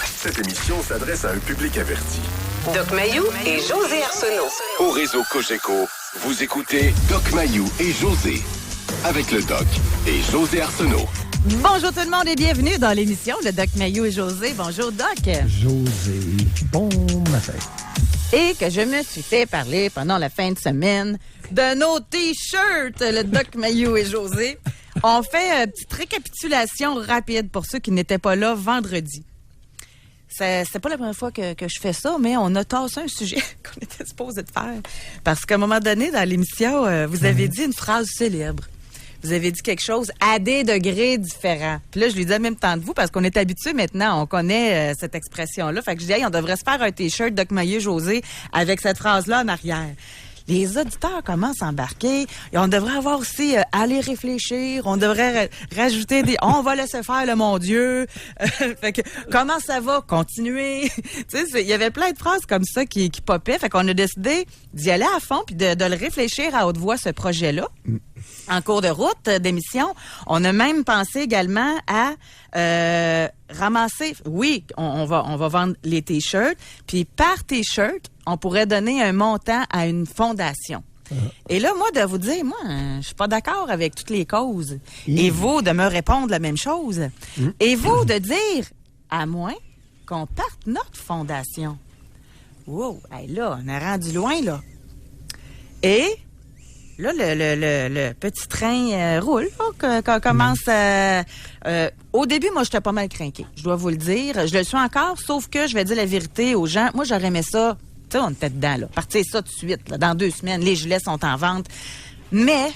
Cette émission s'adresse à un public averti. Doc Mayou et José Arsenault. Au réseau Cogeco, vous écoutez Doc Mayou et José. Avec le Doc et José Arsenault. Bonjour tout le monde et bienvenue dans l'émission Le Doc Mayou et José. Bonjour Doc. José, bon matin. Et que je me suis fait parler pendant la fin de semaine de nos t-shirts, le Doc Mayou et José. On fait une petite récapitulation rapide pour ceux qui n'étaient pas là vendredi. C'est pas la première fois que je fais ça, mais on a tassé un sujet qu'on était supposé de faire. Parce qu'à un moment donné, dans l'émission, vous avez dit une phrase célèbre. Vous avez dit quelque chose à des degrés différents. Puis là, je lui dis en même temps de vous, parce qu'on est habitué maintenant, on connaît cette expression-là. Fait que je dis, hey, on devrait se faire un t-shirt Doc Mayou José avec cette phrase-là en arrière. Les auditeurs commencent à embarquer. Et on devrait avoir aussi aller réfléchir. On devrait rajouter des on va laisser faire le mon Dieu. Fait que comment ça va? Continuer. Tu sais, il y avait plein de phrases comme ça qui popaient. Fait qu'on a décidé d'y aller à fond puis de le réfléchir à haute voix, ce projet-là. En cours de route d'émission, on a même pensé également à ramasser. Oui, on va vendre les t-shirts. Puis par t-shirt, on pourrait donner un montant à une fondation. Et là, moi, de vous dire, moi, je suis pas d'accord avec toutes les causes. Et vous, de me répondre la même chose. Et vous, de dire, à moins qu'on parte notre fondation. Wow, hey, là, on est rendu loin, là. Et là, le petit train roule, qu'on commence au début, moi, j'étais pas mal crinquée. Je dois vous le dire. Je le suis encore, sauf que je vais dire la vérité aux gens. Moi, j'aurais aimé ça. Tu sais, on était dedans, là. Partir ça tout de suite, là. Dans 2 semaines, les gilets sont en vente. Mais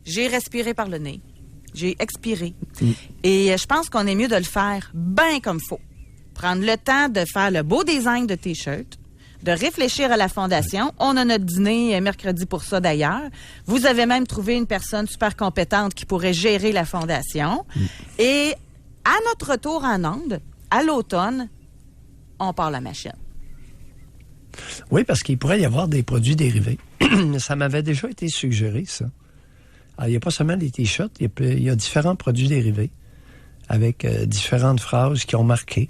j'ai respiré par le nez. J'ai expiré. Et je pense qu'on est mieux de le faire bien comme faut. Prendre le temps de faire le beau design de T-shirt, de réfléchir à la fondation. On a notre dîner mercredi pour ça, d'ailleurs. Vous avez même trouvé une personne super compétente qui pourrait gérer la fondation. Et à notre retour en onde, à l'automne, on part la machine. Oui, parce qu'il pourrait y avoir des produits dérivés. Ça m'avait déjà été suggéré, ça. Alors, il n'y a pas seulement des t-shirts, il y a différents produits dérivés avec différentes phrases qui ont marqué.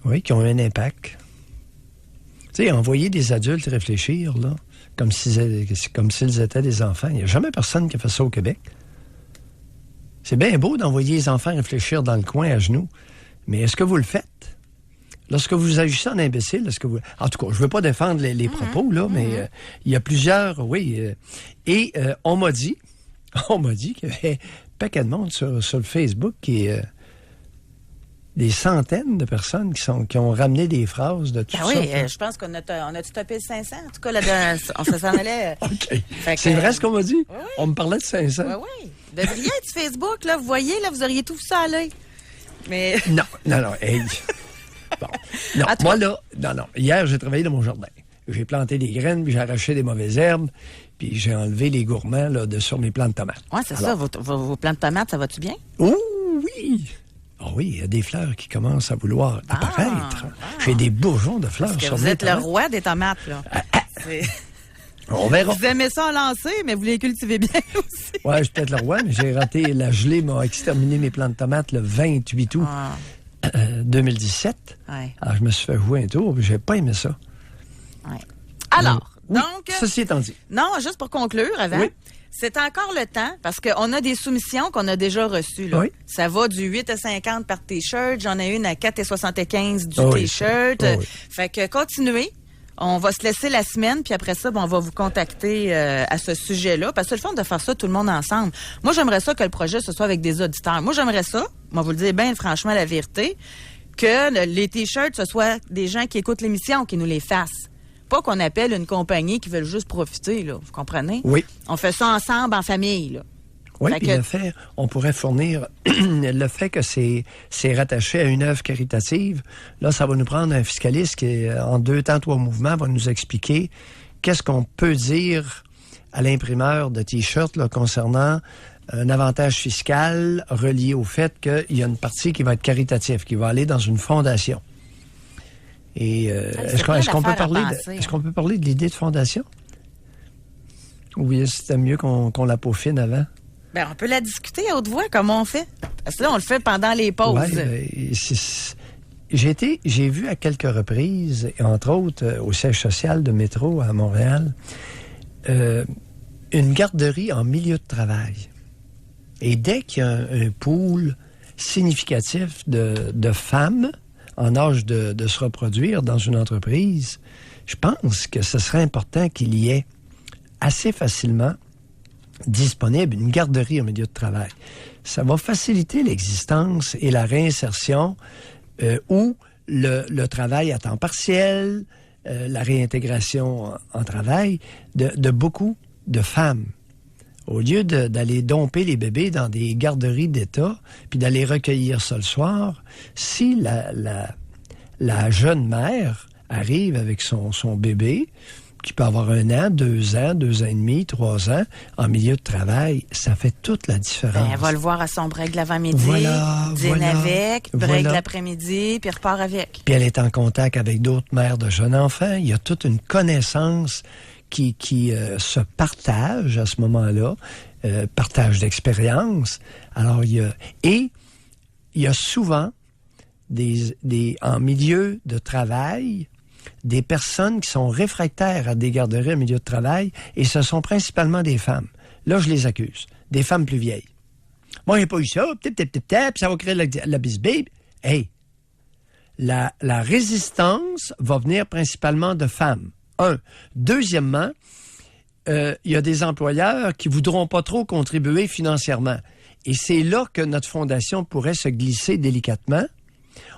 Oui, qui ont un impact. Tu sais, envoyer des adultes réfléchir, là, comme s'ils étaient des enfants. Il n'y a jamais personne qui a fait ça au Québec. C'est bien beau d'envoyer les enfants réfléchir dans le coin à genoux, mais est-ce que vous le faites? Lorsque vous agissez en imbécile, est-ce que vous... En tout cas, je ne veux pas défendre les propos, là, mais il y a plusieurs... Oui. Et on m'a dit qu'il y avait un paquet de monde sur le Facebook qui est... des centaines de personnes qui ont ramené des phrases de tout ça. Oui, je pense qu'on a tout topé le 500. En tout cas, là, on s'en allait... OK. C'est vrai ce qu'on m'a dit? Oui. On me parlait de 500. Oui. Devriez être Facebook, là, vous voyez, là, vous auriez tout ça à l'œil. Mais... Non, hey... Bon. Non, moi, là, non. Hier, j'ai travaillé dans mon jardin. J'ai planté des graines, puis j'ai arraché des mauvaises herbes, puis j'ai enlevé les gourmands là, sur mes plants de tomates. Oui, c'est ça. Vos plants de tomates, ça va-tu bien? Oh oui! Ah oui, il y a des fleurs qui commencent à vouloir apparaître. J'ai des bourgeons de fleurs sur mes tomates. Vous êtes le roi des tomates, là. On verra. Vous aimez ça en lancer, mais vous les cultivez bien aussi. Oui, je suis peut-être le roi, mais j'ai raté. La gelée m'a exterminé mes plants de tomates le 28 août. 2017. Ouais. Alors, je me suis fait jouer un tour, puis j'ai pas aimé ça. Ouais. Alors, oui, donc... Ceci étant dit. Non, juste pour conclure avant, oui. C'est encore le temps, parce qu'on a des soumissions qu'on a déjà reçues. Là. Oui. Ça va du 8,50 par T-shirt. J'en ai une à 4,75 du oui. T-shirt. Oui. Fait que continuez. On va se laisser la semaine, puis après ça, on va vous contacter à ce sujet-là. Parce que c'est le fun de faire ça tout le monde ensemble. Moi, j'aimerais ça que le projet, ce soit avec des auditeurs. Moi, j'aimerais ça, on va vous le dire bien franchement la vérité, que les T-shirts, ce soit des gens qui écoutent l'émission, qui nous les fassent. Pas qu'on appelle une compagnie qui veut juste profiter, là. Vous comprenez? Oui. On fait ça ensemble, en famille, là. Oui, puis on pourrait fournir le fait que c'est rattaché à une œuvre caritative. Là, ça va nous prendre un fiscaliste qui, en 2 temps, 3 mouvements, va nous expliquer qu'est-ce qu'on peut dire à l'imprimeur de T-shirts là, concernant un avantage fiscal relié au fait qu'il y a une partie qui va être caritative, qui va aller dans une fondation. Et est-ce qu'on peut parler de l'idée de fondation? Ou bien c'était mieux qu'on la peaufine avant? Ben, on peut la discuter à haute voix, comme on fait. Parce que là, on le fait pendant les pauses. Ouais, j'ai vu à quelques reprises, entre autres au siège social de métro à Montréal, une garderie en milieu de travail. Et dès qu'il y a un pool significatif de femmes en âge de se reproduire dans une entreprise, je pense que ce serait important qu'il y ait assez facilement disponible une garderie au milieu de travail. Ça va faciliter l'existence et la réinsertion ou le travail à temps partiel, la réintégration en travail de beaucoup de femmes. Au lieu d'aller domper les bébés dans des garderies d'État, puis d'aller recueillir ça le soir, si la jeune mère arrive avec son bébé, qui peut avoir 1 an, 2 ans, 2 ans et demi, 3 ans, en milieu de travail, ça fait toute la différence. Elle va le voir à son break l'avant-midi, dîne avec, break l'après-midi, puis repart avec. Puis elle est en contact avec d'autres mères de jeunes enfants. Il y a toute une connaissance qui se partage à ce moment-là, partage d'expérience. Alors, il y a souvent en milieu de travail, des personnes qui sont réfractaires à des garderies en milieu de travail, et ce sont principalement des femmes. Là, je les accuse. Des femmes plus vieilles. Moi, j'ai pas eu ça, ça va créer la bisbille. Hey, la résistance va venir principalement de femmes. Deuxièmement, il y a des employeurs qui voudront pas trop contribuer financièrement. Et c'est là que notre fondation pourrait se glisser délicatement.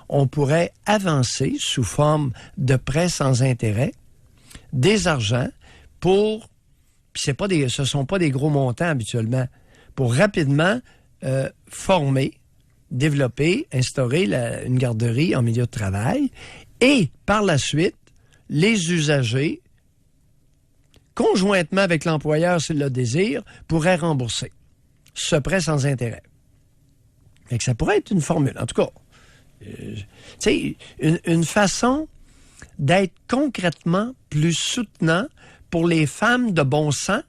On pourrait avancer sous forme de prêts sans intérêt des argents pour, puis ce sont pas des gros montants habituellement, pour rapidement former, développer, instaurer une garderie en milieu de travail et par la suite, les usagers, conjointement avec l'employeur s'il le désire, pourraient rembourser ce prêt sans intérêt. Fait que ça pourrait être une formule. En tout cas, tu sais, une façon d'être concrètement plus soutenant pour les femmes de bon sang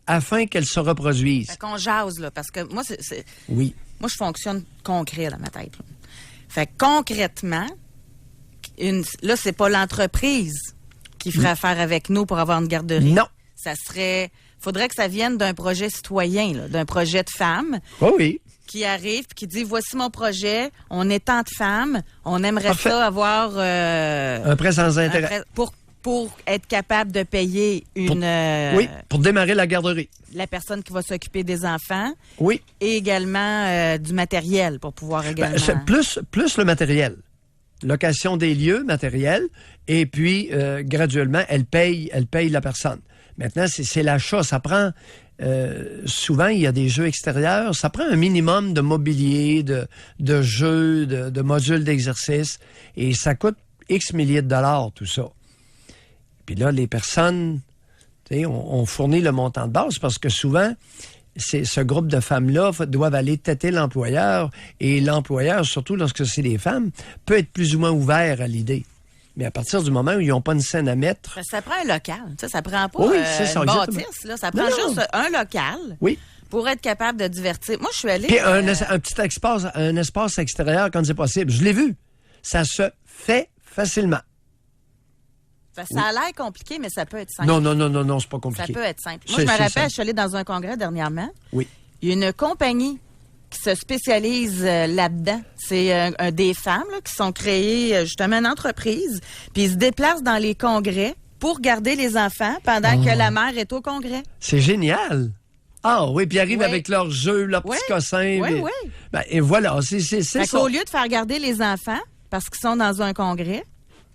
afin qu'elles se reproduisent. Fait qu'on jase, là, parce que moi, Oui. Moi, je fonctionne concret dans ma tête. Là. Fait que concrètement, là, c'est pas l'entreprise qui ferait affaire avec nous pour avoir une garderie. Non. Ça serait... Faudrait que ça vienne d'un projet citoyen, là, d'un projet de femmes. Oh oui. Qui arrive et qui dit, voici mon projet, on est tant de femmes, on aimerait Parfait. ça avoir... un prêt sans intérêt. Pour être capable de payer oui, pour démarrer la garderie. La personne qui va s'occuper des enfants. Oui. Et également du matériel pour pouvoir également... Plus le matériel. Location des lieux, matériel, et puis graduellement, elle paye la personne. Maintenant, c'est l'achat. Ça prend... souvent, il y a des jeux extérieurs. Ça prend un minimum de mobilier, de jeux, de modules d'exercice. Et ça coûte X milliers de dollars, tout ça. Puis là, les personnes, on fournit le montant de base parce que souvent, ce groupe de femmes-là doivent aller têter l'employeur. Et l'employeur, surtout lorsque c'est des femmes, peut être plus ou moins ouvert à l'idée. Mais à partir du moment où ils n'ont pas une scène à mettre... Ça prend un local. Ça prend pas une bâtisse. Là. Ça prend juste un local pour être capable de divertir. Moi, je suis allée... Puis un petit espace extérieur quand c'est possible. Je l'ai vu. Ça se fait facilement. Ça a l'air compliqué, mais ça peut être simple. Non, c'est pas compliqué. Ça peut être simple. Moi, je me rappelle, je suis allée dans un congrès dernièrement. Oui. Il y a une compagnie qui se spécialise là-dedans. C'est des femmes là, qui sont créées justement une entreprise, puis ils se déplacent dans les congrès pour garder les enfants pendant que la mère est au congrès. C'est génial! Ah oui, puis ils arrivent avec leurs jeux, leurs petits cossins. Oui. Ben, et voilà, c'est ça. Au lieu de faire garder les enfants, parce qu'ils sont dans un congrès,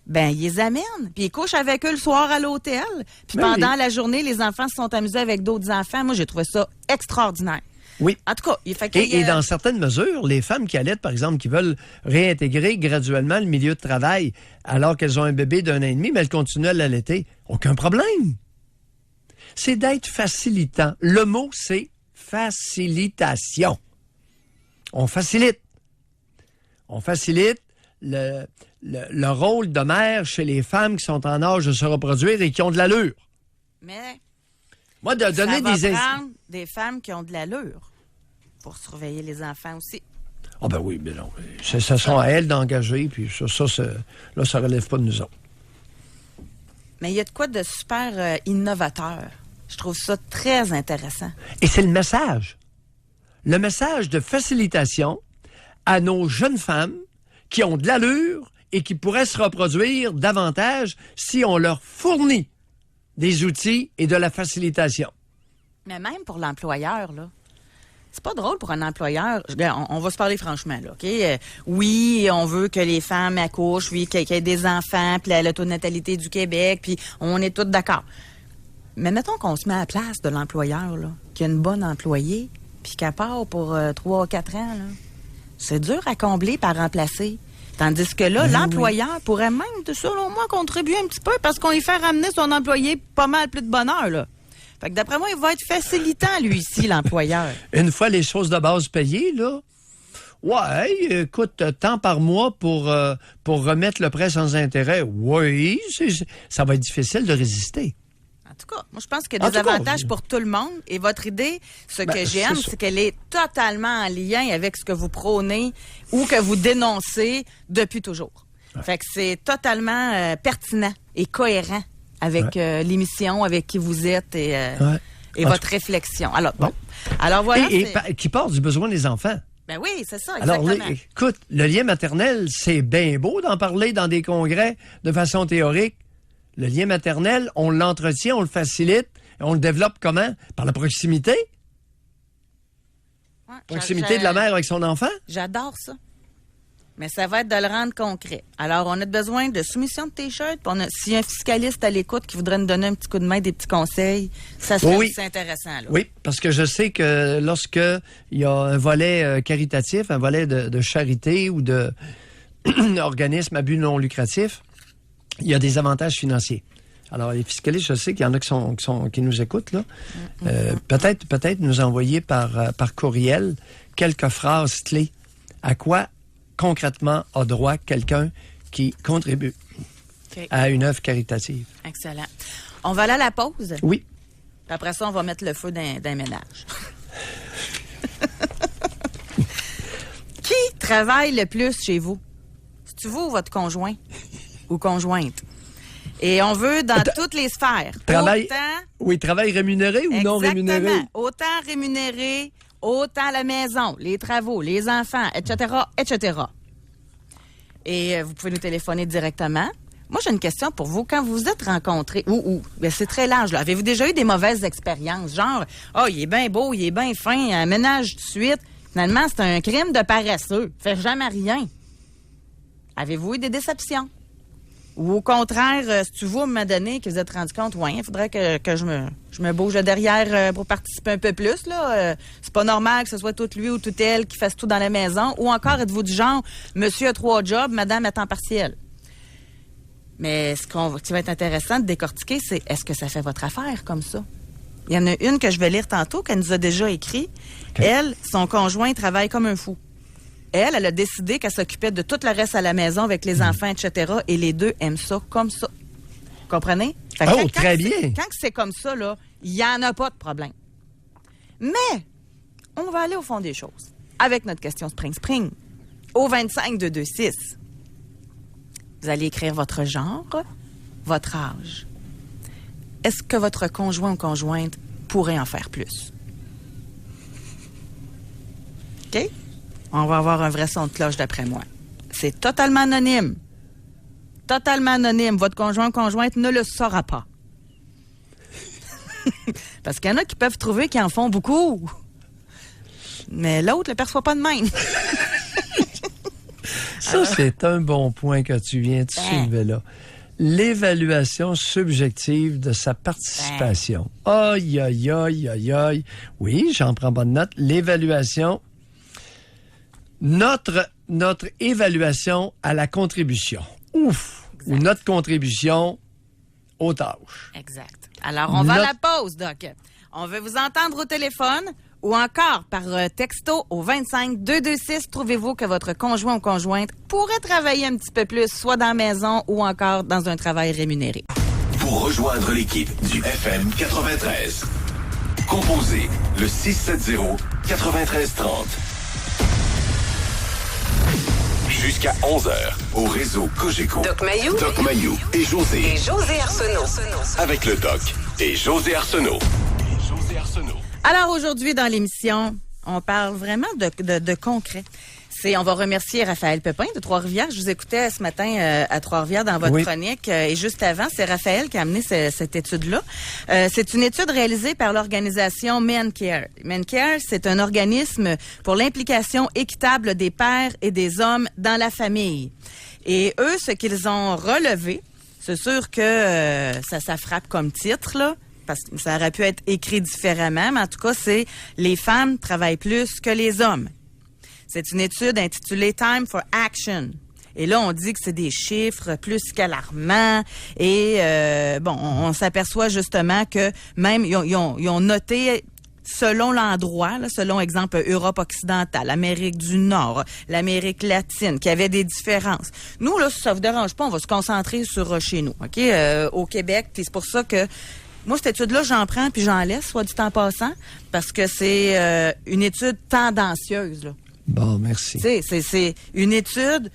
ben ils les amènent, puis ils couchent avec eux le soir à l'hôtel. Puis pendant la journée, les enfants se sont amusés avec d'autres enfants. Moi, j'ai trouvé ça extraordinaire. Oui. En tout cas, et dans certaines mesures, les femmes qui allaitent, par exemple, qui veulent réintégrer graduellement le milieu de travail alors qu'elles ont un bébé d'1 an et demi, mais elles continuent à l'allaiter, aucun problème. C'est d'être facilitant. Le mot, c'est facilitation. On facilite. On facilite le rôle de mère chez les femmes qui sont en âge de se reproduire et qui ont de l'allure. Mais moi, de donner ça va prendre des femmes qui ont de l'allure. pour surveiller les enfants aussi. Ah ben oui, mais non. Ça sont à elle d'engager, puis ça relève pas de nous autres. Mais il y a de quoi de super innovateur. Je trouve ça très intéressant. Et c'est le message. Le message de facilitation à nos jeunes femmes qui ont de l'allure et qui pourraient se reproduire davantage si on leur fournit des outils et de la facilitation. Mais même pour l'employeur, là. C'est pas drôle pour un employeur. On va se parler franchement, là, OK? Oui, on veut que les femmes accouchent, oui, qu'il y ait des enfants, puis le taux de natalité du Québec, puis on est tous d'accord. Mais mettons qu'on se met à la place de l'employeur, là, qui a une bonne employée, puis qu'elle part pour 3-4 ans, là. C'est dur à combler par remplacer. Tandis que là, l'employeur pourrait même, selon moi, contribuer un petit peu parce qu'on lui fait ramener son employé pas mal plus de bonheur, là. Fait que d'après moi, il va être facilitant, lui, ici, l'employeur. Une fois les choses de base payées, là, ouais, écoute, tant par mois pour remettre le prêt sans intérêt, oui, ça va être difficile de résister. En tout cas, moi, je pense qu'il y a des avantages pour tout le monde. Et votre idée, ce que j'aime, c'est qu'elle est totalement en lien avec ce que vous prônez ou que vous dénoncez depuis toujours. Ouais. Fait que c'est totalement pertinent et cohérent avec l'émission, avec qui vous êtes et votre réflexion. Alors, bon. Alors, voilà. Et qui part du besoin des enfants. Ben oui, c'est ça, exactement. Alors, écoute, le lien maternel, c'est bien beau d'en parler dans des congrès de façon théorique. Le lien maternel, on l'entretient, on le facilite, on le développe comment? Par la proximité? Ouais, proximité de la mère avec son enfant? J'adore ça. Mais ça va être de le rendre concret. Alors, on a besoin de soumission de T-shirt. S'il y a un fiscaliste à l'écoute qui voudrait nous donner un petit coup de main, des petits conseils, ça serait aussi intéressant. Là. Oui, parce que je sais que lorsque il y a un volet caritatif, un volet de charité ou de organisme à but non lucratif, il y a des avantages financiers. Alors, les fiscalistes, je sais qu'il y en a qui nous écoutent, là. Peut-être nous envoyer par courriel quelques phrases clés. À quoi concrètement a droit quelqu'un qui contribue à une œuvre caritative. Excellent. On va aller à la pause? Oui. Puis après ça, on va mettre le feu d'un ménage. Qui travaille le plus chez vous? C'est-tu vous ou votre conjoint ou conjointe? Et on veut dans toutes les sphères. Travail rémunéré ou non rémunéré? Exactement. Autant rémunéré, autant la maison, les travaux, les enfants, etc., etc. Et vous pouvez nous téléphoner directement. Moi, j'ai une question pour vous. Quand vous vous êtes rencontrés, ben c'est très large, là. Avez-vous déjà eu des mauvaises expériences? Genre, il est bien beau, il est bien fin, un ménage tout de suite. Finalement, c'est un crime de paresseux. Fait jamais rien. Avez-vous eu des déceptions? Ou au contraire, si vous, à un moment donné, que vous êtes rendu compte, il faudrait que je me bouge derrière pour participer un peu plus, là. C'est pas normal que ce soit tout lui ou tout elle qui fasse tout dans la maison. Ou encore, êtes-vous du genre, monsieur a 3 jobs, madame à temps partiel. Mais ce qui va être intéressant de décortiquer, c'est est-ce que ça fait votre affaire comme ça? Il y en a une que je vais lire tantôt, qu'elle nous a déjà écrit. Okay. Elle, son conjoint, travaille comme un fou. Elle a décidé qu'elle s'occupait de tout le reste à la maison avec les enfants, etc. Et les deux aiment ça comme ça. Vous comprenez? Très bien. Quand c'est comme ça, là, il n'y en a pas de problème. Mais, on va aller au fond des choses. Avec notre question Spring. Au 25-226, vous allez écrire votre genre, votre âge. Est-ce que votre conjoint ou conjointe pourrait en faire plus? OK? On va avoir un vrai son de cloche d'après moi. C'est totalement anonyme. Totalement anonyme. Votre conjoint ou conjointe ne le saura pas. Parce qu'il y en a qui peuvent trouver qu'ils en font beaucoup. Mais l'autre ne le perçoit pas de même. Ça, c'est un bon point que tu viens de soulever là. L'évaluation subjective de sa participation. Aïe, aïe, aïe, aïe, aïe. Oui, j'en prends bonne note. L'évaluation... Notre évaluation à la contribution. Ouf! Exact. Ou notre contribution aux tâches. Exact. Alors, on va à la pause, Doc. On veut vous entendre au téléphone ou encore par texto au 25-226. Trouvez-vous que votre conjoint ou conjointe pourrait travailler un petit peu plus, soit dans la maison ou encore dans un travail rémunéré? Pour rejoindre l'équipe du FM 93. Composez le 670-9330. Jusqu'à 11h, au réseau Cogeco. Doc Mayou. Doc Mayou et José. Et José Arsenault. Avec le Doc et José Arsenault. Alors aujourd'hui, dans l'émission, on parle vraiment de concret. On va remercier Raphaël Pepin de Trois-Rivières. Je vous écoutais ce matin à Trois-Rivières dans votre chronique. Et juste avant, c'est Raphaël qui a amené cette étude-là. C'est une étude réalisée par l'organisation MenCare. MenCare, c'est un organisme pour l'implication équitable des pères et des hommes dans la famille. Et eux, ce qu'ils ont relevé, c'est sûr que ça frappe comme titre, là, parce que ça aurait pu être écrit différemment, mais en tout cas, c'est « Les femmes travaillent plus que les hommes ». C'est une étude intitulée Time for Action. Et là, on dit que c'est des chiffres plus qu'alarmants. Et on s'aperçoit justement que même ils ont noté selon l'endroit, là, selon exemple Europe occidentale, Amérique du Nord, l'Amérique latine, qu'il y avait des différences. Nous, là, si ça vous dérange pas, on va se concentrer sur chez nous, ok, au Québec. Puis c'est pour ça que moi, cette étude-là, j'en prends puis j'en laisse, soit dit en passant, parce que c'est une étude tendancieuse, là. Bon, merci. C'est une étude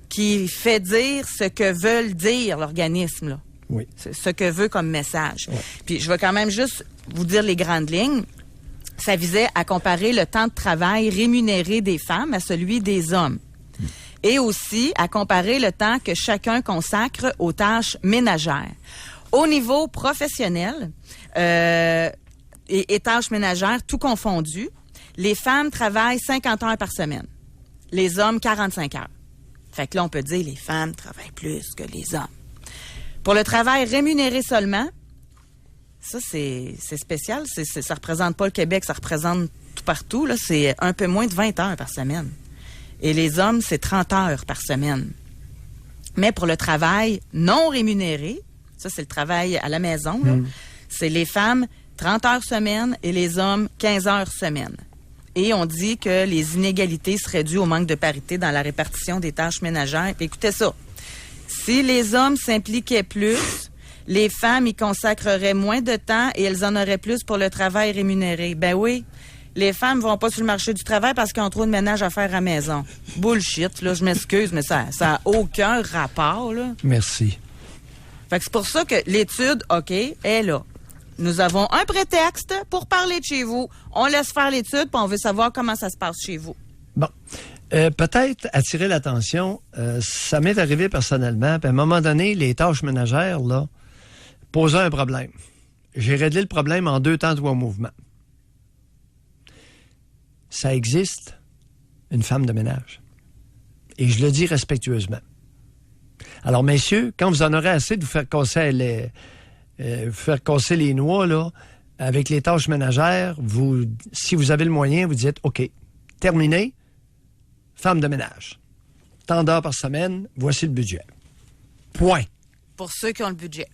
qui fait dire ce que veulent dire l'organisme, là. Oui. C'est ce que veut comme message. Ouais. Puis je vais quand même juste vous dire les grandes lignes. Ça visait à comparer le temps de travail rémunéré des femmes à celui des hommes. Et aussi à comparer le temps que chacun consacre aux tâches ménagères. Au niveau professionnel et tâches ménagères, tout confondu, les femmes travaillent 50 heures par semaine. Les hommes, 45 heures. Fait que là, on peut dire les femmes travaillent plus que les hommes. Pour le travail rémunéré seulement, ça, c'est spécial. Ça représente pas le Québec, ça représente tout partout. Là, c'est un peu moins de 20 heures par semaine. Et les hommes, c'est 30 heures par semaine. Mais pour le travail non rémunéré, ça, c'est le travail à la maison, là, c'est les femmes 30 heures semaine et les hommes 15 heures semaine. Et on dit que les inégalités seraient dues au manque de parité dans la répartition des tâches ménagères. Puis écoutez ça. Si les hommes s'impliquaient plus, les femmes y consacreraient moins de temps et elles en auraient plus pour le travail rémunéré. Ben oui, les femmes vont pas sur le marché du travail parce qu'ils ont trop de ménage à faire à la maison. Bullshit, là, je m'excuse, mais ça a aucun rapport, là. Merci. Fait que c'est pour ça que l'étude, OK, est là. Nous avons un prétexte pour parler de chez vous. On laisse faire l'étude, puis on veut savoir comment ça se passe chez vous. Bon. Peut-être attirer l'attention, ça m'est arrivé personnellement, puis à un moment donné, les tâches ménagères, là, posaient un problème. J'ai réglé le problème en 2 temps, 3 mouvements. Ça existe, une femme de ménage. Et je le dis respectueusement. Alors, messieurs, quand vous en aurez assez de vous faire casser les noix, là, avec les tâches ménagères, si vous avez le moyen, vous dites, OK, terminé, femme de ménage. Tant d'heures par semaine, voici le budget. Point. Pour ceux qui ont le budget.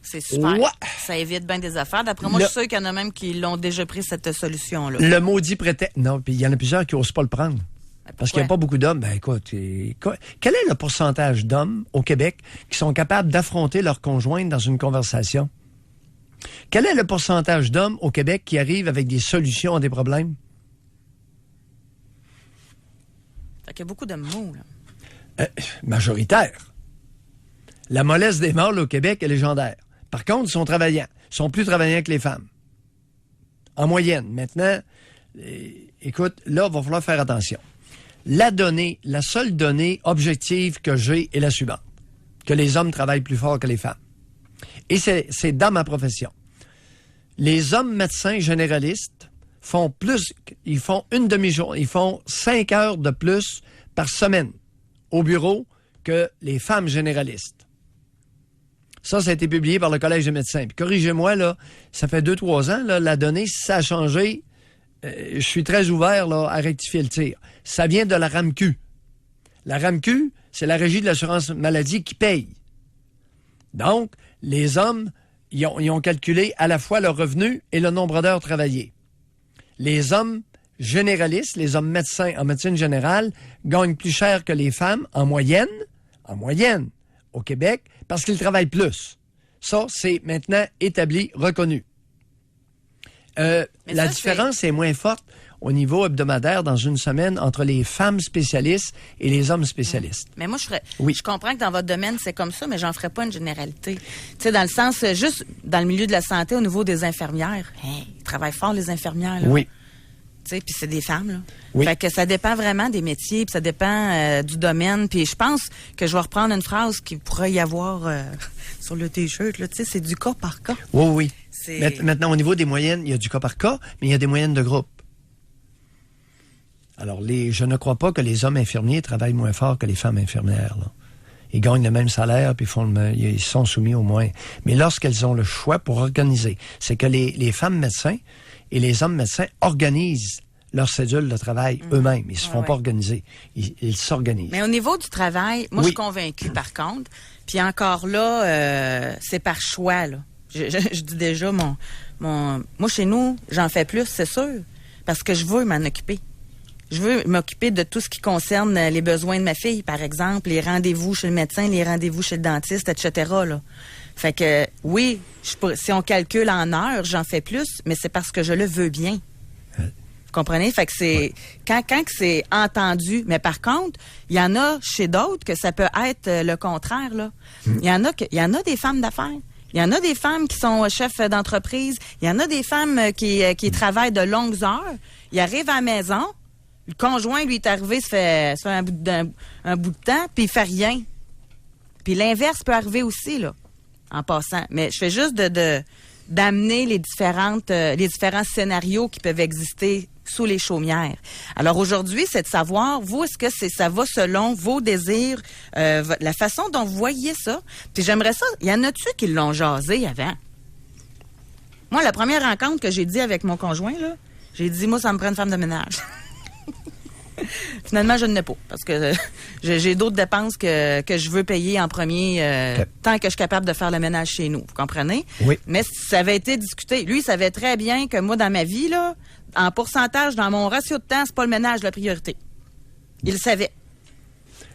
C'est super. Ouais. Ça évite bien des affaires. D'après moi, je suis sûr qu'il y en a même qui l'ont déjà pris, cette solution-là. Le maudit prétexte. Non, puis il y en a plusieurs qui n'osent pas le prendre. Parce qu'il n'y a pas beaucoup d'hommes. Ben écoute, quel est le pourcentage d'hommes au Québec qui sont capables d'affronter leur conjointe dans une conversation? Quel est le pourcentage d'hommes au Québec qui arrivent avec des solutions à des problèmes? Fait qu'il y a beaucoup de mots, là. Majoritaire. La mollesse des mâles au Québec est légendaire. Par contre, ils sont travaillants. Ils sont plus travaillants que les femmes. En moyenne. Maintenant, écoute, là, il va falloir faire attention. La seule donnée objective que j'ai est la suivante. Que les hommes travaillent plus fort que les femmes. Et c'est dans ma profession. Les hommes médecins généralistes font plus, ils font une demi-journée, ils font 5 heures de plus par semaine au bureau que les femmes généralistes. Ça a été publié par le Collège des médecins. Puis corrigez-moi, là, ça fait 2-3 ans, là, la donnée, si ça a changé, je suis très ouvert là, à rectifier le tir. Ça vient de la RAMQ. La RAMQ, c'est la Régie de l'assurance maladie qui paye. Donc, les hommes, ils ont calculé à la fois leur revenu et le nombre d'heures travaillées. Les hommes généralistes, les hommes médecins en médecine générale, gagnent plus cher que les femmes en moyenne, au Québec, parce qu'ils travaillent plus. Ça, c'est maintenant établi, reconnu. La différence est moins forte au niveau hebdomadaire dans une semaine entre les femmes spécialistes et les hommes spécialistes. Mais moi, je comprends que dans votre domaine, c'est comme ça, mais j'en ferais pas une généralité. Tu sais, dans le sens, juste dans le milieu de la santé, au niveau des infirmières. Ils travaillent fort, les infirmières, là. Oui. Tu sais, puis c'est des femmes, là. Oui. Fait que ça dépend vraiment des métiers, puis ça dépend du domaine. Puis je pense que je vais reprendre une phrase qu'il pourrait y avoir sur le T-shirt, là. Tu sais, c'est du cas par cas. Oui. Maintenant, au niveau des moyennes, il y a du cas par cas, mais il y a des moyennes de groupe. Alors, je ne crois pas que les hommes infirmiers travaillent moins fort que les femmes infirmières, là. Ils gagnent le même salaire, puis ils sont soumis au moins. Mais lorsqu'elles ont le choix pour organiser, c'est que les femmes médecins et les hommes médecins organisent leur cédule de travail eux-mêmes. Ils se font pas organiser. Ils s'organisent. Mais au niveau du travail, moi, je suis convaincue, par contre. Puis encore là, c'est par choix, là. Je dis déjà, moi, chez nous, j'en fais plus, c'est sûr. Parce que je veux m'en occuper. Je veux m'occuper de tout ce qui concerne les besoins de ma fille, par exemple, les rendez-vous chez le médecin, les rendez-vous chez le dentiste, etc., là. Fait que, oui, si on calcule en heures, j'en fais plus, mais c'est parce que je le veux bien. Vous comprenez? Fait que c'est... Quand que c'est entendu, mais par contre, il y en a chez d'autres que ça peut être le contraire, là. Il y en a des femmes d'affaires. Il y en a des femmes qui sont chefs d'entreprise. Il y en a des femmes qui travaillent de longues heures. Ils arrivent à la maison... Le conjoint, lui, est arrivé, ça fait un bout de temps, puis il fait rien. Puis l'inverse peut arriver aussi, là, en passant. Mais je fais juste d'amener les différents scénarios qui peuvent exister sous les chaumières. Alors aujourd'hui, c'est de savoir, vous, est-ce que ça va selon vos désirs, la façon dont vous voyez ça? Puis j'aimerais ça, il y en a-tu qui l'ont jasé avant? Moi, la première rencontre que j'ai dit avec mon conjoint, là, j'ai dit, moi, ça me prend une femme de ménage. Finalement, je ne l'ai pas, parce que j'ai d'autres dépenses que je veux payer en premier, tant que je suis capable de faire le ménage chez nous. Vous comprenez? Oui. Mais ça avait été discuté. Lui, il savait très bien que moi, dans ma vie, là, en pourcentage, dans mon ratio de temps, c'est pas le ménage la priorité. Il le savait.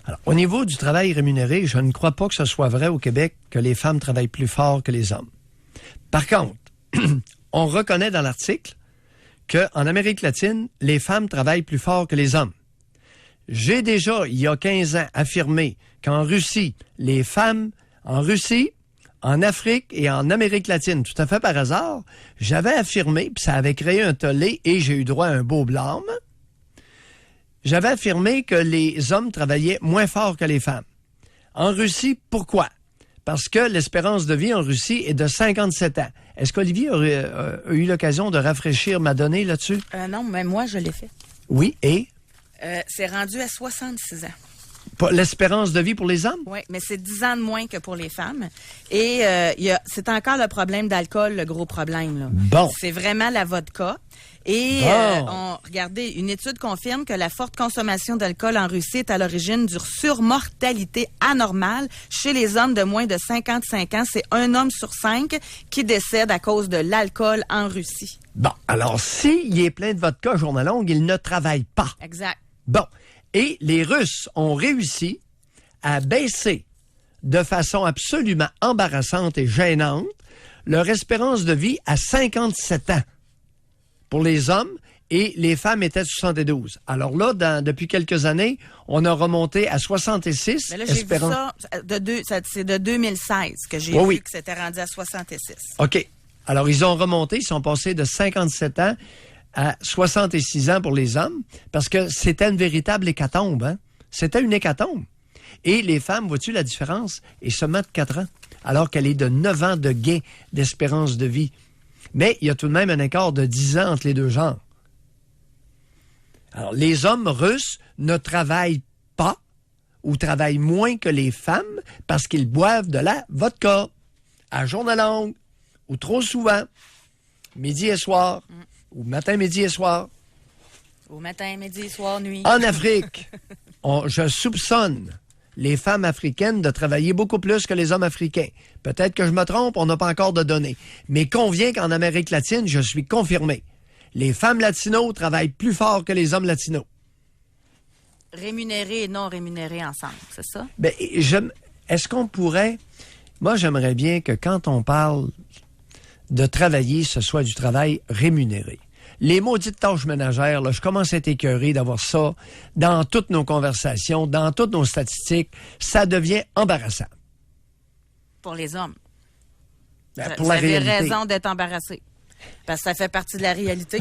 Alors, au niveau du travail rémunéré, je ne crois pas que ce soit vrai au Québec que les femmes travaillent plus fort que les hommes. Par contre, on reconnaît dans l'article qu'en Amérique latine, les femmes travaillent plus fort que les hommes. J'ai déjà, il y a 15 ans, affirmé qu'en Russie, les femmes, en Russie, en Afrique et en Amérique latine, tout à fait par hasard, j'avais affirmé, puis ça avait créé un tollé et j'ai eu droit à un beau blâme, j'avais affirmé que les hommes travaillaient moins fort que les femmes. En Russie, pourquoi? Parce que l'espérance de vie en Russie est de 57 ans. Est-ce qu'Olivier a eu l'occasion de rafraîchir ma donnée là-dessus? Non, mais moi, je l'ai fait. Oui, et? C'est rendu à 66 ans. L'espérance de vie pour les hommes? Oui, mais c'est 10 ans de moins que pour les femmes. Et c'est encore le problème d'alcool, le gros problème, là. Bon. C'est vraiment la vodka. Et regardez, une étude confirme que la forte consommation d'alcool en Russie est à l'origine d'une surmortalité anormale chez les hommes de moins de 55 ans. C'est 1 homme sur 5 qui décède à cause de l'alcool en Russie. Bon, alors s'il est plein de vodka journée longue, il ne travaille pas. Exact. Bon, et les Russes ont réussi à baisser de façon absolument embarrassante et gênante leur espérance de vie à 57 ans. Pour les hommes, et les femmes étaient 72. Alors là, depuis quelques années, on a remonté à 66. Mais là, j'ai vu ça, c'est de 2016 que j'ai vu que c'était rendu à 66. OK. Alors, ils ont remonté, ils sont passés de 57 ans à 66 ans pour les hommes, parce que c'était une véritable hécatombe, hein? C'était une hécatombe. Et les femmes, vois-tu la différence? Et seulement de 4 ans, alors qu'elle est de 9 ans de gain d'espérance de vie. Mais il y a tout de même un écart de 10 ans entre les deux genres. Alors, les hommes russes ne travaillent pas ou travaillent moins que les femmes parce qu'ils boivent de la vodka à journée longue ou trop souvent, midi et soir, ou matin, midi et soir. Au matin, midi, soir, nuit. En Afrique, je soupçonne les femmes africaines de travailler beaucoup plus que les hommes africains. Peut-être que je me trompe, on n'a pas encore de données. Mais convient qu'en Amérique latine, je suis confirmé. Les femmes latinos travaillent plus fort que les hommes latinos. Rémunérés et non rémunérés ensemble, c'est ça? Est-ce qu'on pourrait... Moi, j'aimerais bien que quand on parle de travailler, ce soit du travail rémunéré. Les maudites tâches ménagères, là, je commence à être écœuré d'avoir ça dans toutes nos conversations, dans toutes nos statistiques. Ça devient embarrassant. Pour les hommes. Pour la réalité. Vous avez raison d'être embarrassé. Parce que ça fait partie de la réalité.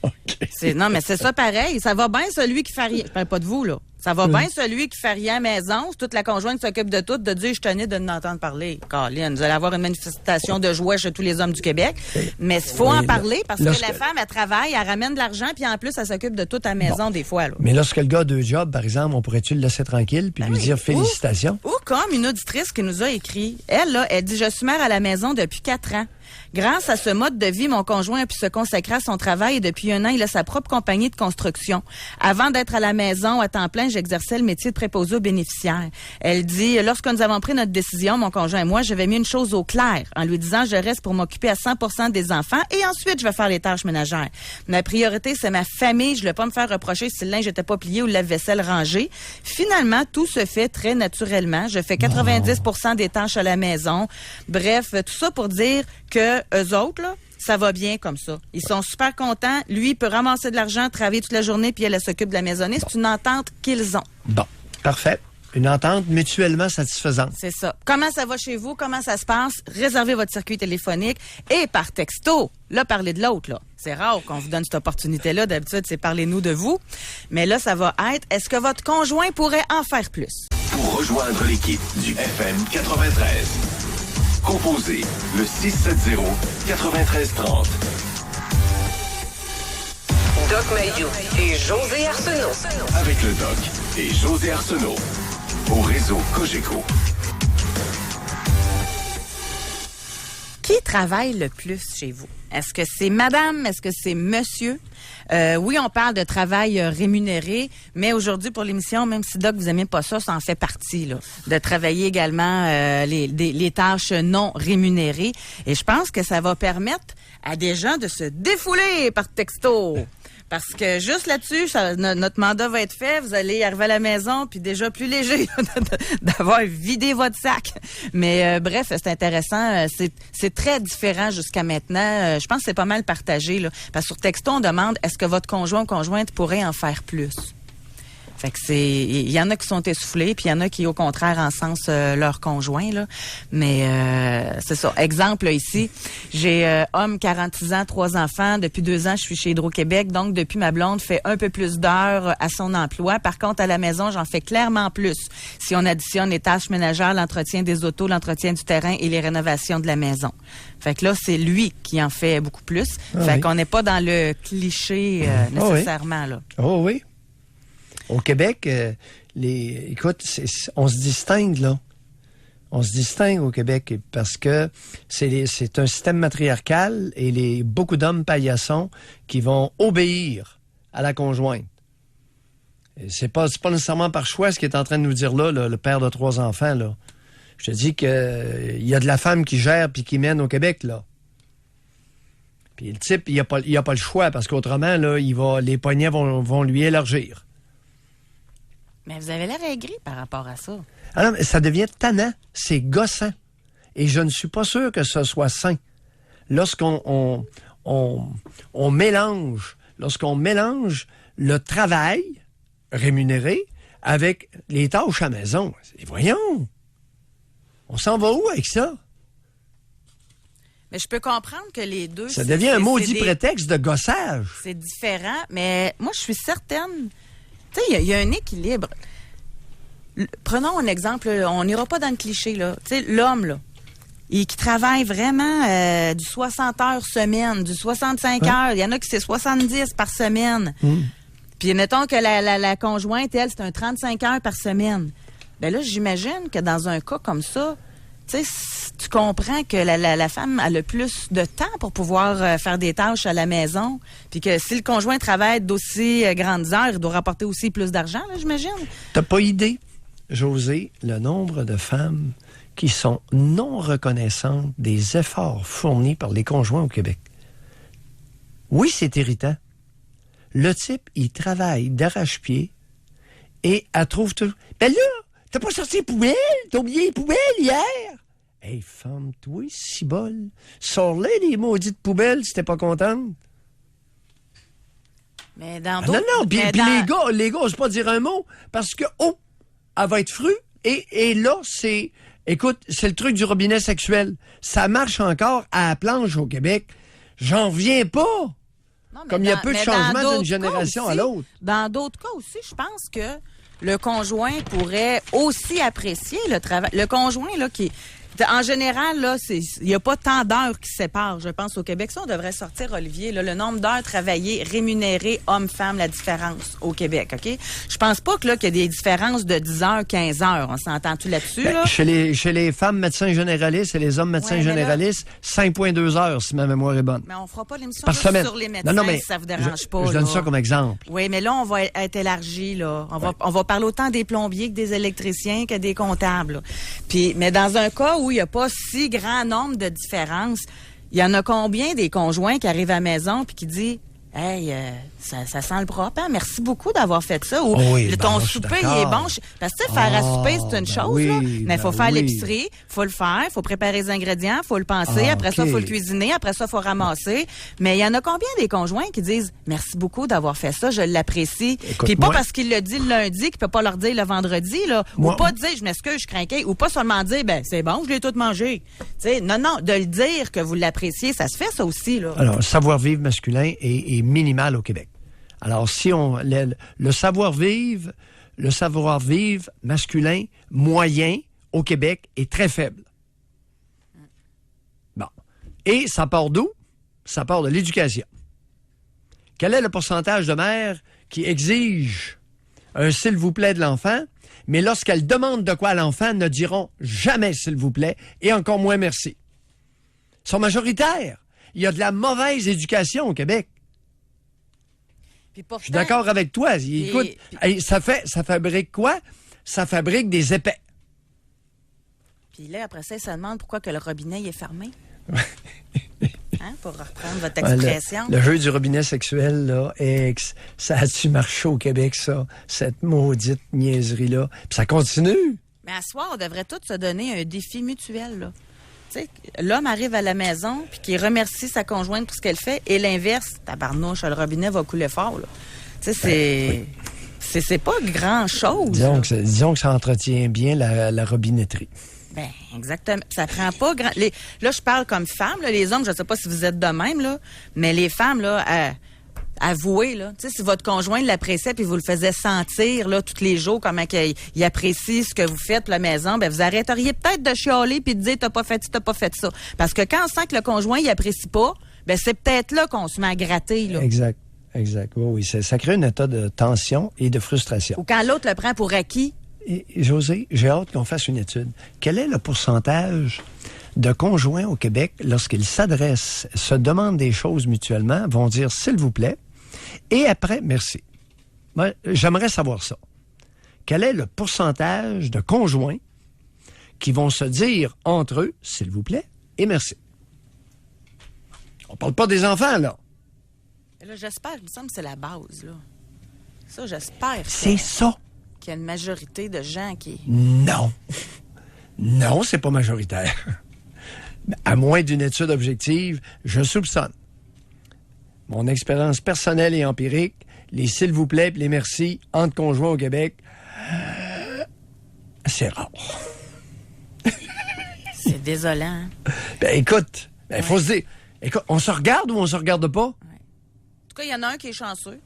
Okay. Non, mais c'est ça pareil. Ça va bien celui qui fait rien. Je parle pas de vous, là. Ça va bien celui qui fait rien à la maison. C'est toute la conjointe qui s'occupe de tout, de dire je tenais de n'entendre parler. Colin, vous allez avoir une manifestation de joie chez tous les hommes du Québec. Mais il faut en parler parce que la femme, elle travaille, elle ramène de l'argent, puis en plus, elle s'occupe de toute la maison des fois. Là. Mais lorsque le gars a 2 jobs, par exemple, on pourrait-tu le laisser tranquille puis lui dire félicitations? Ou comme une auditrice qui nous a écrit. Elle, là, elle dit « Je suis mère à la maison depuis 4 ans. Grâce à ce mode de vie, mon conjoint a pu se consacrer à son travail et depuis 1 an, il a sa propre compagnie de construction. Avant d'être à la maison à temps plein, j'exerçais le métier de préposé aux bénéficiaires. Elle dit, lorsque nous avons pris notre décision, mon conjoint et moi, j'avais mis une chose au clair en lui disant, je reste pour m'occuper à 100% des enfants et ensuite, je vais faire les tâches ménagères. Ma priorité, c'est ma famille. Je ne voulais pas me faire reprocher si le linge n'était pas plié ou le lave-vaisselle rangé. Finalement, tout se fait très naturellement. Je fais 90% des tâches à la maison. Bref, tout ça pour dire que eux autres, là, ça va bien comme ça. Ils sont super contents. Lui, il peut ramasser de l'argent, travailler toute la journée, puis elle s'occupe de la maisonnée. C'est une entente qu'ils ont. Bon, parfait. Une entente mutuellement satisfaisante. C'est ça. Comment ça va chez vous? Comment ça se passe? Réservez votre circuit téléphonique et par texto. Là, parlez de l'autre, là. C'est rare qu'on vous donne cette opportunité-là. D'habitude, c'est parlez-nous de vous. Mais là, ça va être, est-ce que votre conjoint pourrait en faire plus? Pour rejoindre l'équipe du FM 93, composez le 670-9330. Doc Mayou et José Arsenault. Avec le Doc et José Arsenault. Au réseau Cogeco. Qui travaille le plus chez vous? Est-ce que c'est madame? Est-ce que c'est monsieur? Oui, on parle de travail rémunéré, mais aujourd'hui, pour l'émission, même si, Doc, vous n'aimez pas ça, ça en fait partie, là, de travailler également les tâches non rémunérées. Et je pense que ça va permettre à des gens de se défouler par texto. Parce que juste là-dessus, notre mandat va être fait. Vous allez arriver à la maison, puis déjà plus léger d'avoir vidé votre sac. Mais bref, c'est intéressant. C'est très différent jusqu'à maintenant. Je pense que c'est pas mal partagé. Là, parce que sur texto, on demande est-ce que votre conjoint ou conjointe pourrait en faire plus? Fait que il y en a qui sont essoufflés, puis il y en a qui, au contraire, encensent leur conjoint, là. Mais c'est ça. Exemple, là, ici, j'ai homme, 46 ans, 3 enfants. Depuis 2 ans, je suis chez Hydro-Québec. Donc, depuis, ma blonde fait un peu plus d'heures à son emploi. Par contre, à la maison, j'en fais clairement plus. Si on additionne les tâches ménagères, l'entretien des autos, l'entretien du terrain et les rénovations de la maison. Fait que là, c'est lui qui en fait beaucoup plus. Fait qu'on n'est pas dans le cliché nécessairement, là. Oh oui. Au Québec, écoute, on se distingue, là. On se distingue au Québec parce que c'est un système matriarcal et beaucoup d'hommes paillassons qui vont obéir à la conjointe. C'est pas nécessairement par choix ce qu'il est en train de nous dire là, le père de 3 enfants, là. Je te dis que il y a de la femme qui gère puis qui mène au Québec, là. Puis le type, il a pas le choix parce qu'autrement, là, les poignets vont lui élargir. Mais vous avez l'air aigri par rapport à ça. Ah non, mais ça devient tannant. C'est gossant. Et je ne suis pas sûr que ce soit sain. Lorsqu'on mélange le travail rémunéré avec les tâches à la maison. Et voyons, on s'en va où avec ça? Mais je peux comprendre que les deux... Ça devient un maudit prétexte de gossage. C'est différent, mais moi, je suis certaine... Tu sais, il y a un équilibre. Prenons un exemple, on n'ira pas dans le cliché, là. Tu sais, l'homme, là, qui travaille vraiment du 60 heures semaine, du 65 heures. Il y en a qui c'est 70 par semaine. Puis mettons que la conjointe, elle, c'est un 35 heures par semaine. Ben là, j'imagine que dans un cas comme ça, tu sais, tu comprends que la femme a le plus de temps pour pouvoir faire des tâches à la maison, puis que si le conjoint travaille d'aussi grandes heures, il doit rapporter aussi plus d'argent, là, j'imagine. T'as pas idée, José, le nombre de femmes qui sont non reconnaissantes des efforts fournis par les conjoints au Québec. Oui, c'est irritant. Le type, il travaille d'arrache-pied et elle trouve tout... Ben là, t'as pas sorti les poubelles? T'as oublié les poubelles hier? Hey, femme-toi, cibole. Sors-les, les maudites poubelles, si t'es pas contente. Mais dans Non, d'autres... non, puis mais les gars, je pas dire un mot, parce que, elle va être frue, et là, c'est... Écoute, c'est le truc du robinet sexuel. Ça marche encore à la planche au Québec. J'en reviens pas. Non, mais Comme il y a peu de mais changements dans d'une d'autres génération cas à aussi- l'autre. Dans d'autres cas aussi, je pense que le conjoint pourrait aussi apprécier le travail. Le conjoint, là, qui... En général, là, il n'y a pas tant d'heures qui séparent, je pense, au Québec. Ça, on devrait sortir, Olivier, là, le nombre d'heures travaillées, rémunérées, hommes-femmes, la différence au Québec, OK? Je pense pas que là, qu'il y a des différences de 10 heures, 15 heures. On s'entend-tu là-dessus, là? Chez les femmes médecins généralistes et les hommes médecins Ouais, mais là- généralistes, 5,2 heures, si ma mémoire est bonne. Mais on fera pas l'émission Par juste semaine. sur les médecins, Non, mais si ça vous dérange pas. je donne là. ça comme exemple. Oui, mais là, on va être élargi, là. On va parler autant des plombiers que des électriciens que des comptables. Là. Puis, mais dans un cas où il n'y a pas si grand nombre de différences, il y en a combien des conjoints qui arrivent à la maison puis qui disent hey, ça sent le propre, hein? Merci beaucoup d'avoir fait ça. Ou Oh oui, ton ben, je suis souper, il d'accord. est bon. Parce que tu sais, faire à souper, c'est une ben chose, oui, là. Mais il faut ben faire oui. l'épicerie, faut le faire, faut préparer les ingrédients, faut le penser. Après ça, OK. faut le cuisiner. Après ça, faut ramasser. Mais il y en a combien des conjoints qui disent merci beaucoup d'avoir fait ça, je l'apprécie. Écoute, Puis pas moi- parce qu'il le dit le lundi qu'il peut pas leur dire le vendredi, là. Moi- Ou pas dire je m'excuse, je craquais. Ou pas seulement dire ben c'est bon, je l'ai tout mangé. Tu sais, non, de le dire que vous l'appréciez, ça se fait ça aussi, là. Alors, le savoir-vivre masculin est minimal au Québec. Alors, si on le savoir-vivre masculin moyen au Québec est très faible. Bon. Et ça part d'où? Ça part de l'éducation. Quel est le pourcentage de mères qui exigent un s'il vous plaît de l'enfant, mais lorsqu'elles demandent de quoi à l'enfant, ne diront jamais s'il vous plaît et encore moins merci? Ils sont majoritaires. Il y a de la mauvaise éducation au Québec. Puis pourtant, Je suis d'accord avec toi. Écoute, hey, ça fabrique quoi? Ça fabrique des épais. Puis là, après ça, ils se demandent pourquoi que le robinet il est fermé. Hein, pour reprendre votre Ouais, expression. le jeu du robinet sexuel, là, ça a-tu marché au Québec, ça? Cette maudite niaiserie-là. Puis ça continue. Mais à soir, on devrait tous se donner un défi mutuel, là. Tu sais, l'homme arrive à la maison puis qu'il remercie sa conjointe pour ce qu'elle fait et l'inverse, tabarnouche, le robinet va couler fort, là. Tu sais, c'est pas grand-chose. Disons que ça entretient bien la robinetterie. Ben, exactement. Ça prend pas grand... Là, je parle comme femme, là. Les hommes, je sais pas si vous êtes de même, là, mais les femmes, là, avouez, là. Tu sais, si votre conjoint l'appréciait puis vous le faisiez sentir, là, tous les jours, comment il apprécie ce que vous faites pour la maison, ben, vous arrêteriez peut-être de chialer puis de dire t'as pas fait ci, t'as pas fait ça. Parce que quand on sent que le conjoint, il apprécie pas, ben, c'est peut-être là qu'on se met à gratter, là. Exact. Oui, ça crée un état de tension et de frustration. Ou quand l'autre le prend pour acquis. Et, José, j'ai hâte qu'on fasse une étude. Quel est le pourcentage de conjoints au Québec, lorsqu'ils s'adressent, se demandent des choses mutuellement, vont dire « s'il vous plaît » et après « merci ». Moi, j'aimerais savoir ça. Quel est le pourcentage de conjoints qui vont se dire entre eux « s'il vous plaît » et « merci ». On parle pas des enfants, là. Là, j'espère, il me semble que c'est la base, là. Ça, j'espère. C'est ça. Qu'il y a une majorité de gens qui... Non. Non, c'est pas majoritaire. À moins d'une étude objective, je soupçonne. Mon expérience personnelle et empirique, les s'il vous plaît et les merci entre conjoints au Québec, c'est rare. C'est désolant. Hein? Ben écoute, il faut se dire, écoute, on se regarde ou on se regarde pas? En tout cas, il y en a un qui est chanceux.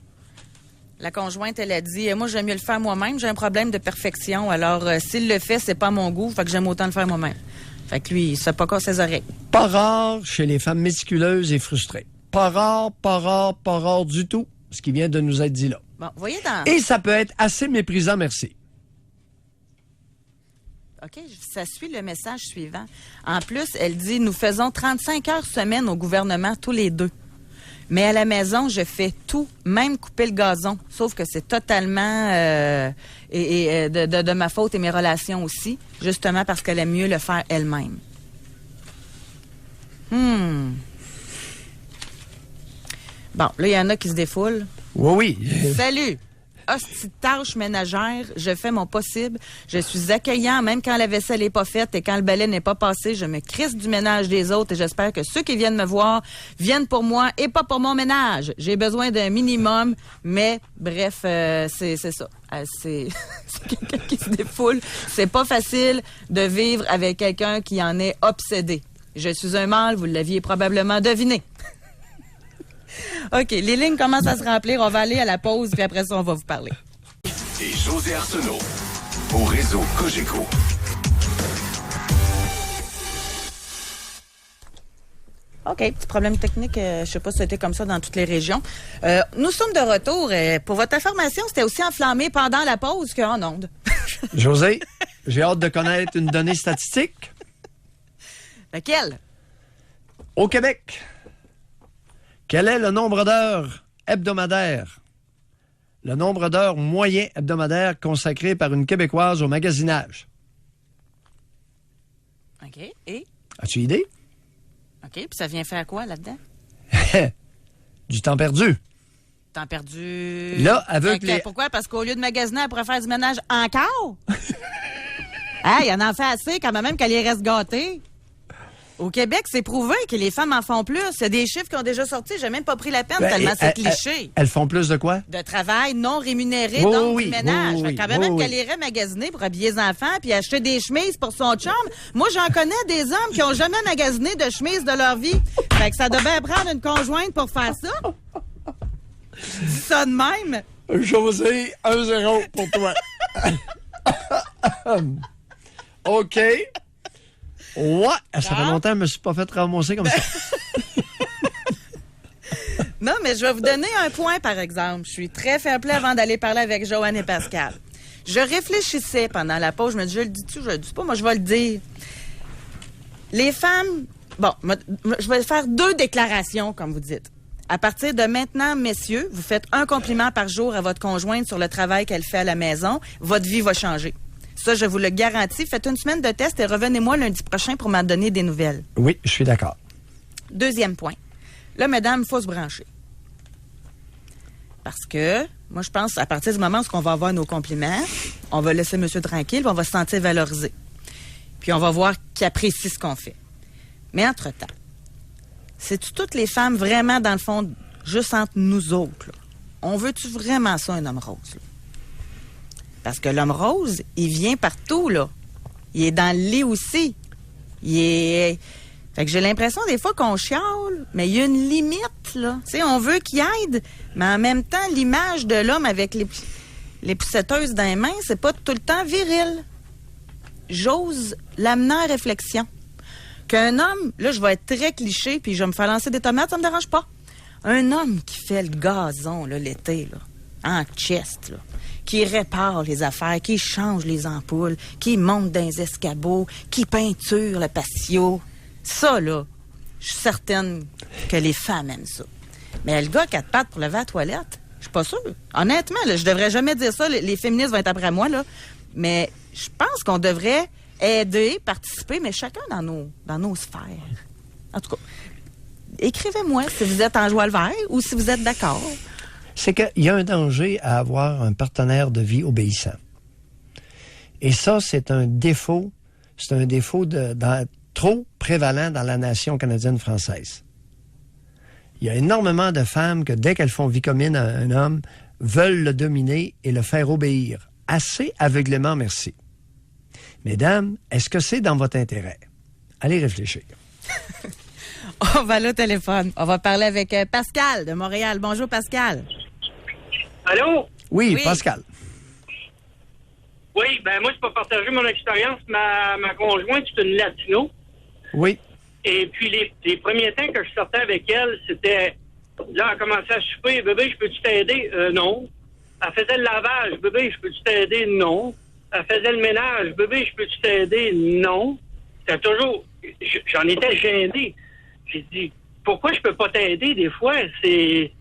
La conjointe, elle a dit, moi, j'aime mieux le faire moi-même. J'ai un problème de perfection. Alors, s'il le fait, c'est pas à mon goût. Fait que j'aime autant le faire moi-même. Fait que lui, il se fait pas casser ses oreilles. Pas rare chez les femmes méticuleuses et frustrées. Pas rare du tout, ce qui vient de nous être dit là. Bon, voyez dans... Et ça peut être assez méprisant, merci. OK, ça suit le message suivant. En plus, elle dit, nous faisons 35 heures semaine au gouvernement tous les deux. Mais à la maison, je fais tout, même couper le gazon. Sauf que c'est totalement de ma faute et mes relations aussi, justement parce qu'elle aime mieux le faire elle-même. Bon, là, il y en a qui se défoulent. Oui. Salut! hostie de tâche ménagère. Je fais mon possible. Je suis accueillant, même quand la vaisselle n'est pas faite et quand le balai n'est pas passé. Je me crisse du ménage des autres et j'espère que ceux qui viennent me voir viennent pour moi et pas pour mon ménage. J'ai besoin d'un minimum, mais bref, c'est ça. C'est quelqu'un qui se défoule. C'est pas facile de vivre avec quelqu'un qui en est obsédé. Je suis un mâle, vous l'aviez probablement deviné. OK, les lignes commencent à se remplir. On va aller à la pause, puis après ça, on va vous parler. Et José Arsenault, au réseau Cogeco. OK, petit problème technique. Je sais pas si c'était comme ça dans toutes les régions. Nous sommes de retour. Pour votre information, c'était aussi enflammé pendant la pause qu'en ondes. José, j'ai hâte de connaître une donnée statistique. Laquelle? Au Québec, quel est le nombre d'heures hebdomadaires? Le nombre d'heures moyen hebdomadaire consacré par une Québécoise au magasinage. OK, et? As-tu idée? OK, puis ça vient faire quoi là-dedans? Du temps perdu. Temps perdu. Là, avec les... Pourquoi? Parce qu'au lieu de magasiner, elle pourrait faire du ménage encore? Ah, il y en a fait assez quand même qu'elle y reste gâtée. Au Québec, c'est prouvé que les femmes en font plus. Il y a des chiffres qui ont déjà sorti. J'ai même pas pris la peine tellement c'est cliché. Elles font plus de quoi? De travail non rémunéré, donc du ménage. Oui, quand même qu'elle irait magasiner pour habiller les enfants puis acheter des chemises pour son chum. Moi, j'en connais des hommes qui ont jamais magasiné de chemises de leur vie. Fait que ça devait prendre une conjointe pour faire ça. Dis ça de même. José, 1-0 pour toi. OK. Ouais, ça fait longtemps que je me suis pas fait ramasser comme ça. Non, mais je vais vous donner un point, par exemple. Je suis très fair-play avant d'aller parler avec Joanne et Pascal. Je réfléchissais pendant la pause. Je me dis, je le dis-tu, je le dis pas, moi, je vais le dire. Les femmes... Bon, je vais faire 2 déclarations, comme vous dites. À partir de maintenant, messieurs, vous faites un compliment par jour à votre conjointe sur le travail qu'elle fait à la maison. Votre vie va changer. Ça, je vous le garantis. Faites une semaine de test et revenez-moi lundi prochain pour m'en donner des nouvelles. Oui, je suis d'accord. 2e point. Là, mesdames, il faut se brancher. Parce que, moi, je pense, à partir du moment où on va avoir nos compliments, on va laisser monsieur tranquille, puis on va se sentir valorisé. Puis on va voir qu'il apprécie ce qu'on fait. Mais entre-temps, c'est-tu toutes les femmes vraiment, dans le fond, juste entre nous autres, là? On veut-tu vraiment ça, un homme rose, là? Parce que l'homme rose, il vient partout, là. Il est dans le lit aussi. Il est... Fait que j'ai l'impression des fois qu'on chiale, mais il y a une limite, là. Tu sais, on veut qu'il aide, mais en même temps, l'image de l'homme avec les poussette-euses dans les mains, c'est pas tout le temps viril. J'ose l'amener en réflexion. Qu'un homme, là, je vais être très cliché, puis je vais me faire lancer des tomates, ça me dérange pas. Un homme qui fait le gazon, là, l'été, là, en chest, là, qui répare les affaires, qui change les ampoules, qui monte dans les escabeaux, qui peinture le patio. Ça, là, je suis certaine que les femmes aiment ça. Mais le gars 4 pattes pour lever la toilette, je suis pas sûre. Honnêtement, là, je devrais jamais dire ça. Les féministes vont être après moi, là. Mais je pense qu'on devrait aider, participer, mais chacun dans nos sphères. En tout cas, écrivez-moi si vous êtes en joie le vert ou si vous êtes d'accord. C'est qu'il y a un danger à avoir un partenaire de vie obéissant. Et ça, c'est un défaut trop prévalent dans la nation canadienne-française. Il y a énormément de femmes que, dès qu'elles font vie commune à un homme, veulent le dominer et le faire obéir. Assez aveuglément, merci. Mesdames, est-ce que c'est dans votre intérêt? Allez réfléchir. On va aller au téléphone. On va parler avec Pascal de Montréal. Bonjour, Pascal. Allô? Oui, Pascal. Oui, ben moi, c'est pour partager mon expérience. Ma conjointe, c'est une latino. Oui. Et puis, les premiers temps que je sortais avec elle, c'était... Là, elle commençait à souper. « Bébé, je peux-tu t'aider? Non. » Elle faisait le lavage. « Bébé, je peux-tu t'aider? Non. » Elle faisait le ménage. « Bébé, je peux-tu t'aider? Non. » C'était toujours... J'en étais gêné. J'ai dit, pourquoi je peux pas t'aider des fois? C'est...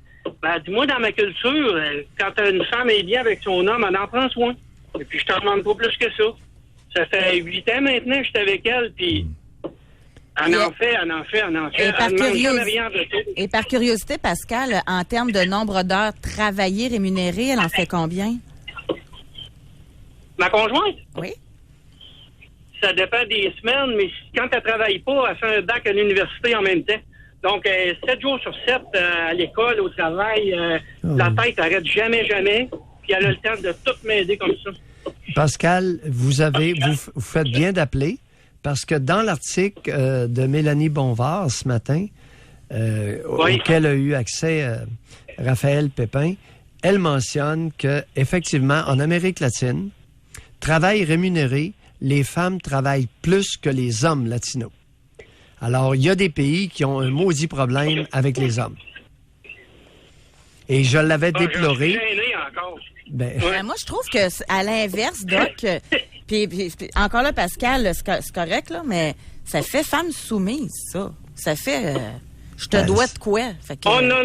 Ben, dis-moi, dans ma culture, quand une femme est bien avec son homme, elle en prend soin. Et puis, je t'en demande pas plus que ça. Ça fait 8 ans maintenant que je suis avec elle, puis Elle en fait. Elle demande jamais rien en retour. Et par curiosité, Pascal, en termes de nombre d'heures travaillées rémunérées, elle en fait combien? Ma conjointe? Oui. Ça dépend des semaines, mais quand elle travaille pas, elle fait un bac à l'université en même temps. Donc, 7 jours sur 7, à l'école, au travail, la tête n'arrête jamais. Puis elle a le temps de tout m'aider comme ça. Pascal, vous faites bien d'appeler, parce que dans l'article de Mélanie Bonvard ce matin, auquel a eu accès Raphaël Pépin, elle mentionne que effectivement, en Amérique latine, travail rémunéré, les femmes travaillent plus que les hommes latinos. Alors, il y a des pays qui ont un maudit problème avec les hommes. Et je l'avais déploré. Je suis gêné encore. Moi, je trouve que à l'inverse, Doc, puis encore là, Pascal, c'est correct, là, mais ça fait femme soumise, ça. Ça fait... je te dois de quoi? Fait que, oh non,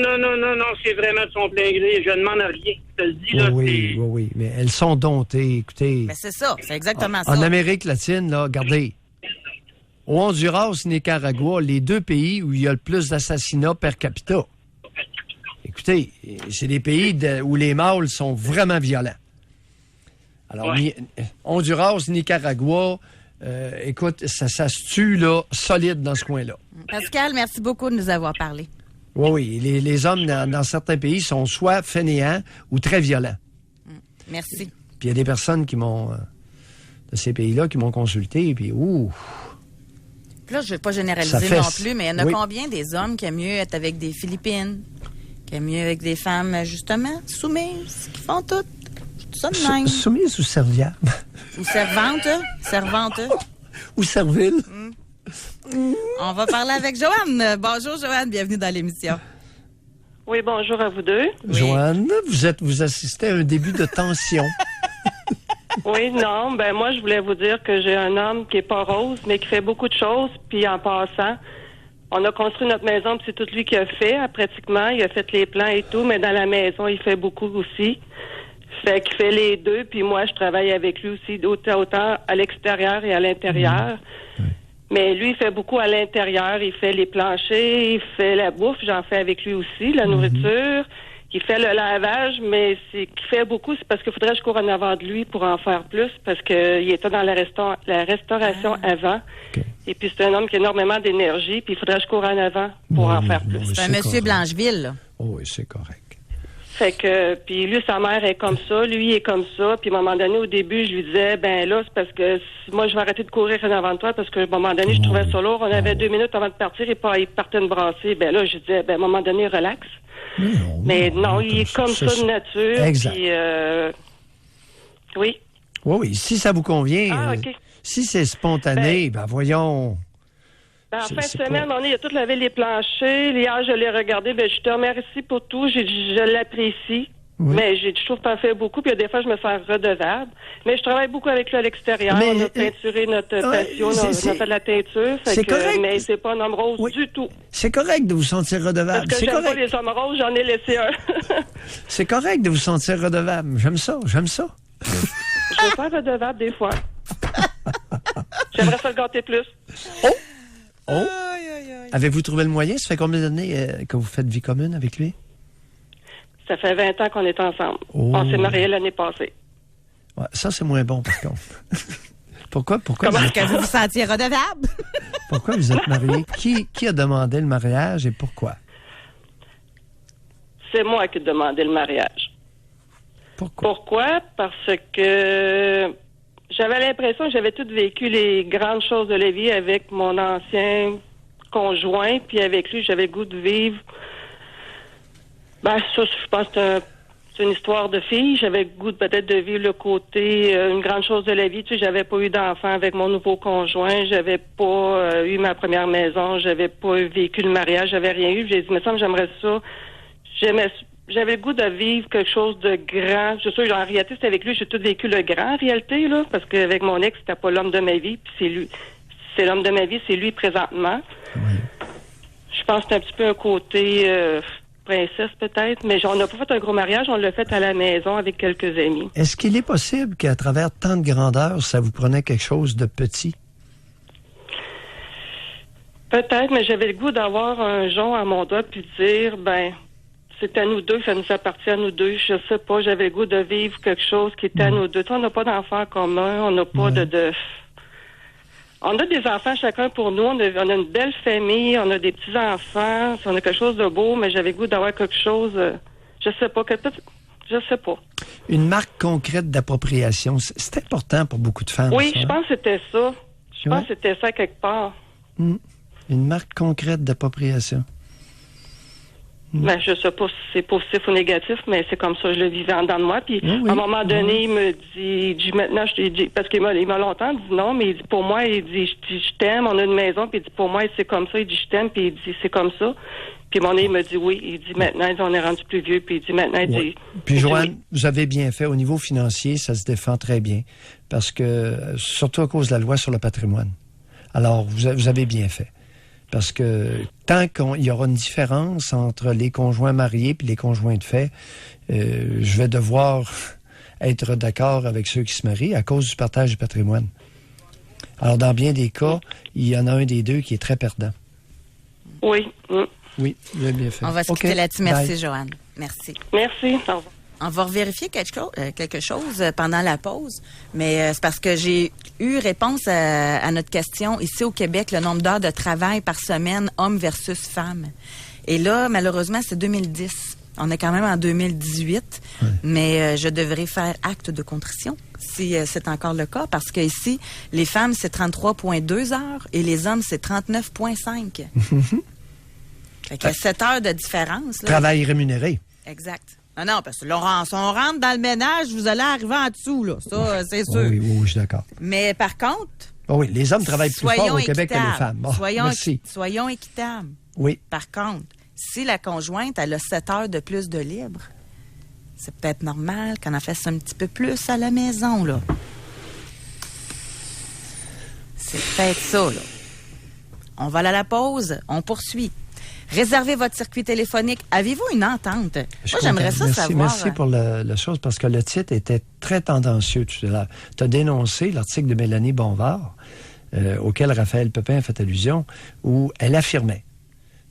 c'est vraiment de son plein gré. Je ne demande rien. Je te le dis, là. Oui, mais elles sont domptées, écoutez. Mais c'est ça, c'est exactement ça. En Amérique latine, là, regardez, au Honduras, Nicaragua, les 2 pays où il y a le plus d'assassinats per capita. Écoutez, c'est des pays où les mâles sont vraiment violents. Alors, Honduras, Nicaragua, écoute, ça se tue, là, solide dans ce coin-là. Pascal, merci beaucoup de nous avoir parlé. Oui, les hommes dans certains pays sont soit fainéants ou très violents. Merci. Puis il y a des personnes qui m'ont, de ces pays-là, qui m'ont consulté, puis Puis là, je ne vais pas généraliser non plus, mais il y en a combien des hommes qui aiment mieux être avec des Philippines, qui aiment mieux avec des femmes, justement, soumises, qui font tout ça de même. Soumises ou serviables? Ou servantes. Ou serviles. On va parler avec Joanne. Bonjour, Joanne, bienvenue dans l'émission. Oui, bonjour à vous deux. Joanne, vous assistez à un début de tension. Oui, non, moi, je voulais vous dire que j'ai un homme qui est pas rose, mais qui fait beaucoup de choses, puis en passant, on a construit notre maison, puis c'est tout lui qui a fait, pratiquement. Il a fait les plans et tout, mais dans la maison, il fait beaucoup aussi. Fait qu'il fait les deux, puis moi, je travaille avec lui aussi, autant à l'extérieur et à l'intérieur. Mais lui, il fait beaucoup à l'intérieur. Il fait les planchers, il fait la bouffe, j'en fais avec lui aussi, la nourriture. Il fait le lavage, mais qu'il fait beaucoup, c'est parce qu'il faudrait que je cours en avant de lui pour en faire plus, parce qu'il était dans la restauration avant. Okay. Et puis, c'est un homme qui a énormément d'énergie, puis il faudrait que je cours en avant pour en faire plus. C'est un monsieur Blancheville, là. Oh, oui, c'est correct. Fait que, puis lui, sa mère est comme ça, lui est comme ça, puis à un moment donné, au début, je lui disais, là, c'est parce que moi, je vais arrêter de courir en avant de toi, parce que à un moment donné, je trouvais ça lourd. On avait 2 minutes avant de partir, et il partait me brasser. Là, je disais, à un moment donné, relax. Mais non, il est comme ça de nature. Exact. Puis, oui. Oui, si ça vous convient, OK. Si c'est spontané, voyons. En fin de semaine, il a tout lavé les planchers. Hier, je l'ai regardé. Je te remercie pour tout. Je l'apprécie. Oui. Mais je trouve pas fait beaucoup. Puis des fois, je me sens redevable. Mais je travaille beaucoup avec lui à l'extérieur. On a peinturé notre patio. On a fait de la teinture. C'est correct. Mais c'est pas un homme rose du tout. C'est correct de vous sentir redevable. Parce que j'aime pas les hommes roses, j'en ai laissé un. C'est correct de vous sentir redevable. J'aime ça. Je me sens redevable des fois. J'aimerais ça le gâter plus. Avez-vous trouvé le moyen? Ça fait combien d'années que vous faites vie commune avec lui? Ça fait 20 ans qu'on est ensemble. On s'est mariés l'année passée. Ouais, ça, c'est moins bon, par contre. Pourquoi? Comment est-ce que vous vous sentiez redevable? Pourquoi vous êtes mariés? Qui a demandé le mariage et pourquoi? C'est moi qui ai demandé le mariage. Pourquoi? Parce que j'avais l'impression que j'avais tout vécu les grandes choses de la vie avec mon ancien conjoint, puis avec lui, j'avais le goût de vivre. Ça, je pense que c'est une histoire de fille. J'avais le goût peut-être de vivre le côté, une grande chose de la vie. Tu sais, j'avais pas eu d'enfant avec mon nouveau conjoint. J'avais pas eu ma première maison. J'avais pas vécu le mariage. J'avais rien eu. J'ai dit, mais ça, j'aimerais ça. J'avais le goût de vivre quelque chose de grand. Je suis sûre, en réalité, c'était avec lui, j'ai tout vécu le grand, en réalité, là, parce qu'avec mon ex, c'était pas l'homme de ma vie, puis c'est lui. C'est l'homme de ma vie, c'est lui présentement. Oui. Je pense que c'est un petit peu un côté princesse, peut-être, mais on n'a pas fait un gros mariage, on l'a fait à la maison avec quelques amis. Est-ce qu'il est possible qu'à travers tant de grandeur, ça vous prenait quelque chose de petit? Peut-être, mais j'avais le goût d'avoir un jonc à mon doigt puis de dire, c'est à nous deux, ça nous appartient à nous deux. Je sais pas, j'avais le goût de vivre quelque chose qui était à nous deux. On n'a pas d'enfants communs, on n'a pas de... On a des enfants chacun pour nous, on a une belle famille, on a des petits-enfants, on a quelque chose de beau, mais j'avais le goût d'avoir quelque chose, je sais pas. Une marque concrète d'appropriation, c'est important pour beaucoup de femmes. Oui, ça, je pense que c'était ça. Je pense que c'était ça quelque part. Une marque concrète d'appropriation. Je sais pas si c'est positif ou négatif, mais c'est comme ça, je le vivais en dedans de moi. Puis, à un moment donné, il me dit, maintenant, parce qu'il m'a longtemps dit non, mais il dit, pour moi, il dit, je t'aime, on a une maison, puis il dit, pour moi, c'est comme ça, il dit, je t'aime, puis il dit, c'est comme ça. Puis, mon nez, il me dit oui, il dit, maintenant, on est rendu plus vieux, puis il dit, maintenant, il dit... Puis, Joanne, vous avez bien fait. Au niveau financier, ça se défend très bien, parce que, surtout à cause de la loi sur le patrimoine. Alors, vous avez bien fait. Parce que tant qu'il y aura une différence entre les conjoints mariés et les conjoints de fait, je vais devoir être d'accord avec ceux qui se marient à cause du partage du patrimoine. Alors, dans bien des cas, il y en a un des deux qui est très perdant. Oui. Oui, vous avez bien fait. On va se quitter là-dessus. Merci, Joanne. Merci. Merci. Au revoir. On va vérifier quelque chose pendant la pause, mais c'est parce que j'ai eu réponse à notre question. Ici au Québec, le nombre d'heures de travail par semaine, hommes versus femmes. Et là, malheureusement, c'est 2010. On est quand même en 2018, mais je devrais faire acte de contrition si c'est encore le cas, parce que ici, les femmes, c'est 33,2 heures et les hommes, c'est 39,5. Fait qu'il y a 7 heures de différence. Là. Travail rémunéré. Exact. Non, parce que Laurence, on rentre dans le ménage, vous allez arriver en dessous, là. Ça, c'est sûr. Oui, je suis d'accord. Mais par contre... Oui, les hommes travaillent plus fort au Québec que les femmes. Bon, soyons équitables. Oui. Par contre, si la conjointe, elle a 7 heures de plus de libre, c'est peut-être normal qu'on en fasse un petit peu plus à la maison, là. C'est peut-être ça, là. On va aller à la pause, on poursuit. Réservez votre circuit téléphonique. Avez-vous une entente? Moi, j'aimerais ça savoir. Merci pour la chose, parce que le titre était très tendancieux tout à l'heure. Tu as dénoncé l'article de Mélanie Bonvard, auquel Raphaël Pepin a fait allusion, où elle affirmait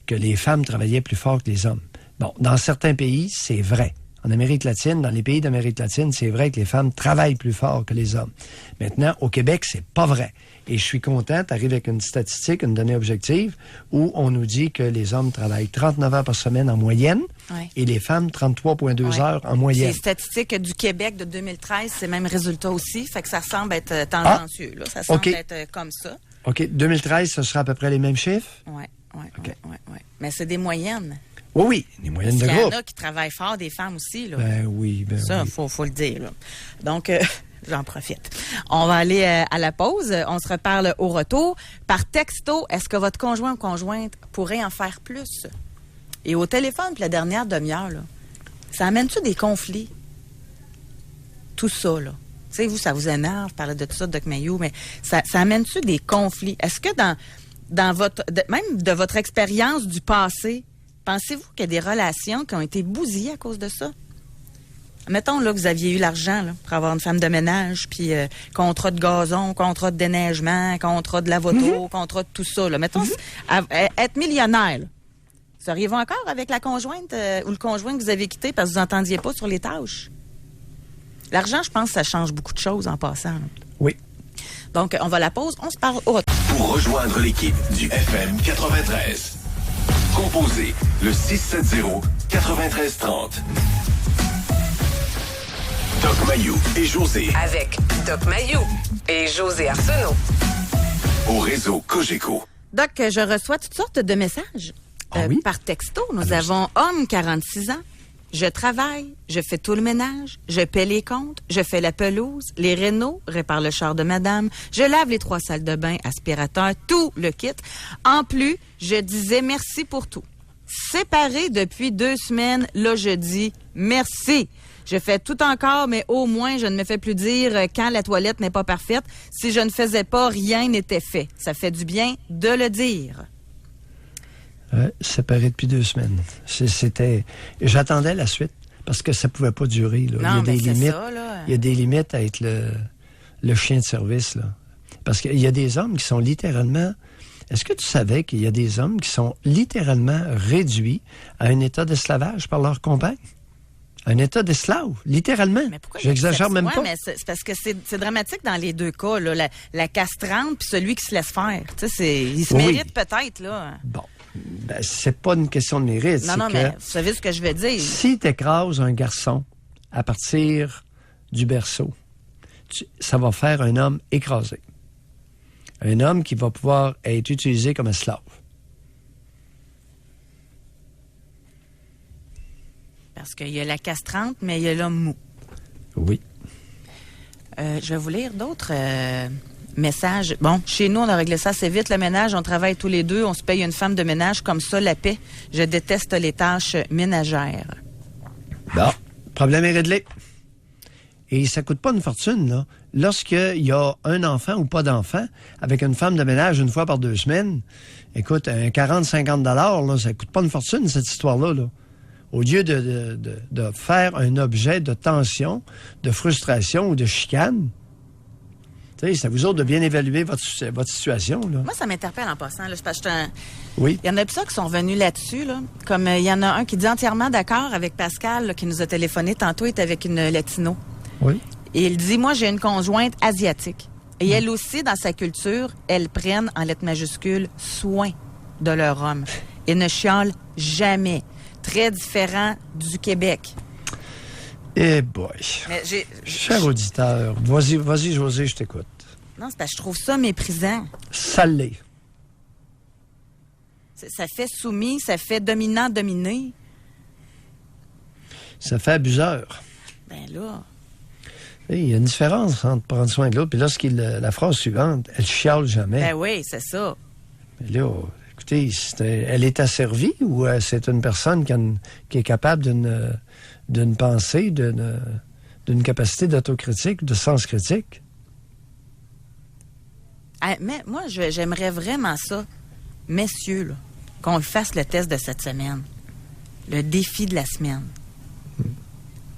que les femmes travaillaient plus fort que les hommes. Bon, dans certains pays, c'est vrai. En Amérique latine, dans les pays d'Amérique latine, c'est vrai que les femmes travaillent plus fort que les hommes. Maintenant, au Québec, c'est pas vrai. Et je suis content, tu arrives avec une statistique, une donnée objective, où on nous dit que les hommes travaillent 39 heures par semaine en moyenne, et les femmes 33,2 heures en moyenne. C'est statistiques du Québec de 2013, c'est même résultat aussi, fait que ça semble être tendancieux. Là. Ça semble être comme ça. OK. 2013, ce sera à peu près les mêmes chiffres? Oui. Mais c'est des moyennes. Oui, des moyennes de groupe. Il y en a qui travaillent fort, des femmes aussi. Là. Ça, faut le dire. Là. Donc, j'en profite. On va aller à la pause. On se reparle au retour. Par texto, est-ce que votre conjoint ou conjointe pourrait en faire plus? Et au téléphone, puis la dernière demi-heure, là, ça amène-tu des conflits? Tout ça, là. Tu sais, vous, ça vous énerve, parler de tout ça, Doc Mayou, mais ça amène-tu des conflits? Est-ce que dans même de votre expérience du passé, pensez-vous qu'il y a des relations qui ont été bousillées à cause de ça? Mettons là que vous aviez eu l'argent là, pour avoir une femme de ménage, puis contrat de gazon, contrat de déneigement, contrat de lavoto, contrat de tout ça. Là. Mettons, être millionnaire, là. Seriez-vous encore avec la conjointe ou le conjoint que vous avez quitté parce que vous n'entendiez pas sur les tâches? L'argent, je pense que ça change beaucoup de choses en passant. Là. Oui. Donc, on va à la pause, on se parle au retour. Pour rejoindre l'équipe du FM 93, composez le 670-9330. Doc Mayou et José. Avec Doc Mayou et José Arsenault. Au réseau Cogeco. Doc, je reçois toutes sortes de messages par texto. Nous avons homme 46 ans. Je travaille, je fais tout le ménage, je paie les comptes, je fais la pelouse, les rénaux, répare le char de madame, je lave les 3 salles de bain, aspirateur, tout le kit. En plus, je disais merci pour tout. Séparé depuis 2 semaines, là je dis merci. Je fais tout encore, mais au moins, je ne me fais plus dire quand la toilette n'est pas parfaite. Si je ne faisais pas, rien n'était fait. Ça fait du bien de le dire. Séparé depuis 2 semaines. J'attendais la suite, parce que ça pouvait pas durer. Là. Non, il y a des limites. Ça, là. Il y a des limites à être le chien de service. Là. Parce qu'il y a des hommes qui sont littéralement Est-ce que tu savais qu'il y a des hommes qui sont littéralement réduits à un état d'esclavage par leur compagne? Un état d'esclave, littéralement. Mais pourquoi J'exagère même ouais, pas. mais c'est parce que c'est dramatique dans les deux cas, là, la castrante puis celui qui se laisse faire. Tu sais, il se mérite peut-être, là. Bon, ben, c'est pas une question de mérite. Non, mais vous savez ce que je veux dire. Si tu écrases un garçon à partir du berceau, ça va faire un homme écrasé. Un homme qui va pouvoir être utilisé comme esclave. Parce qu'il y a la castrante, mais il y a l'homme mou. Oui. Je vais vous lire d'autres messages. Bon, chez nous, on a réglé ça assez vite. Le ménage, on travaille tous les deux. On se paye une femme de ménage comme ça, la paix. Je déteste les tâches ménagères. Bon, problème est réglé. Et ça coûte pas une fortune, là. Lorsqu'il y a un enfant ou pas d'enfant, avec une femme de ménage une fois par 2 semaines, écoute, un 40-50 $, là, ça coûte pas une fortune, cette histoire-là, là. Au lieu de faire un objet de tension, de frustration ou de chicane, tu sais, c'est à vous autres de bien évaluer votre situation, là. Moi, ça m'interpelle en passant. Là, parce que Oui. Il y en a plusieurs qui sont venus là-dessus. Là. Comme il y en a un qui dit entièrement d'accord avec Pascal, là, qui nous a téléphoné tantôt, il est avec une latino. Oui. Et il dit, moi, j'ai une conjointe asiatique. Et elle aussi, dans sa culture, elles prennent, en lettres majuscules, soin de leur homme. Et ne chialent jamais. Très différent du Québec. Eh boy. Mais Cher auditeur, vas-y, José, je t'écoute. Non, c'est parce que je trouve ça méprisant. Salé. Ça fait soumis, ça fait dominant-dominé. Ça fait abuseur. Ben là... Il y a une différence entre prendre soin de l'autre, puis la phrase suivante, elle chiale jamais. Ben oui, c'est ça. Mais là, écoutez, elle est asservie ou c'est une personne qui est capable d'une pensée, d'une capacité d'autocritique, de sens critique? Mais moi, j'aimerais vraiment ça, messieurs, là, qu'on fasse le test de cette semaine. Le défi de la semaine.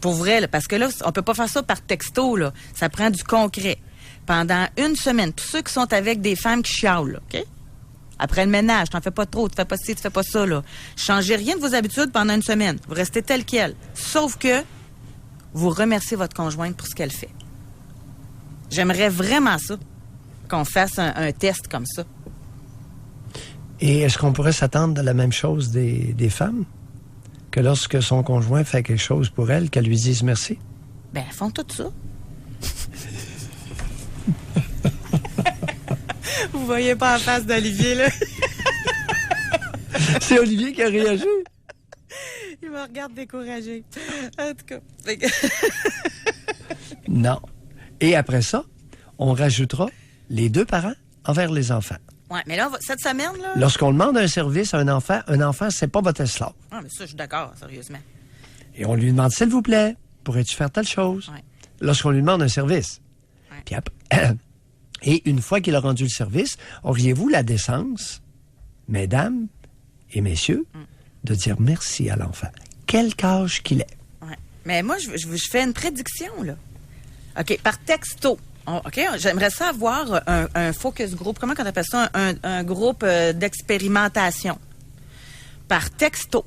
Pour vrai, là, parce que là, on peut pas faire ça par texto, là. Ça prend du concret. Pendant une semaine, tous ceux qui sont avec des femmes qui chialent, là, OK? Après le ménage, t'en fais pas trop, tu fais pas ci, tu fais pas ça, là. Changez rien de vos habitudes pendant une semaine. Vous restez tel quel. Sauf que vous remerciez votre conjointe pour ce qu'elle fait. J'aimerais vraiment ça, qu'on fasse un test comme ça. Et est-ce qu'on pourrait s'attendre à la même chose des femmes? Que lorsque son conjoint fait quelque chose pour elle, qu'elle lui dise merci? Ben, elles font tout ça. Vous voyez pas la face d'Olivier, là? C'est Olivier qui a réagi. Il me regarde découragé. En tout cas. Non. Et après ça, on rajoutera les 2 parents envers les enfants. Ouais, mais là, cette semaine, là... Lorsqu'on demande un service à un enfant, c'est pas votre esclave. Ah, mais ça, je suis d'accord, sérieusement. Et on lui demande, s'il vous plaît, pourrais-tu faire telle chose? Ouais. Lorsqu'on lui demande un service. Ouais. Puis après, et une fois qu'il a rendu le service, auriez-vous la décence, mesdames et messieurs, de dire merci à l'enfant, quelque âge qu'il est? Ouais. Mais moi, je fais une prédiction, là. OK, par texto. OK, j'aimerais ça avoir un focus group. Comment on appelle ça? Un groupe d'expérimentation. Par texto.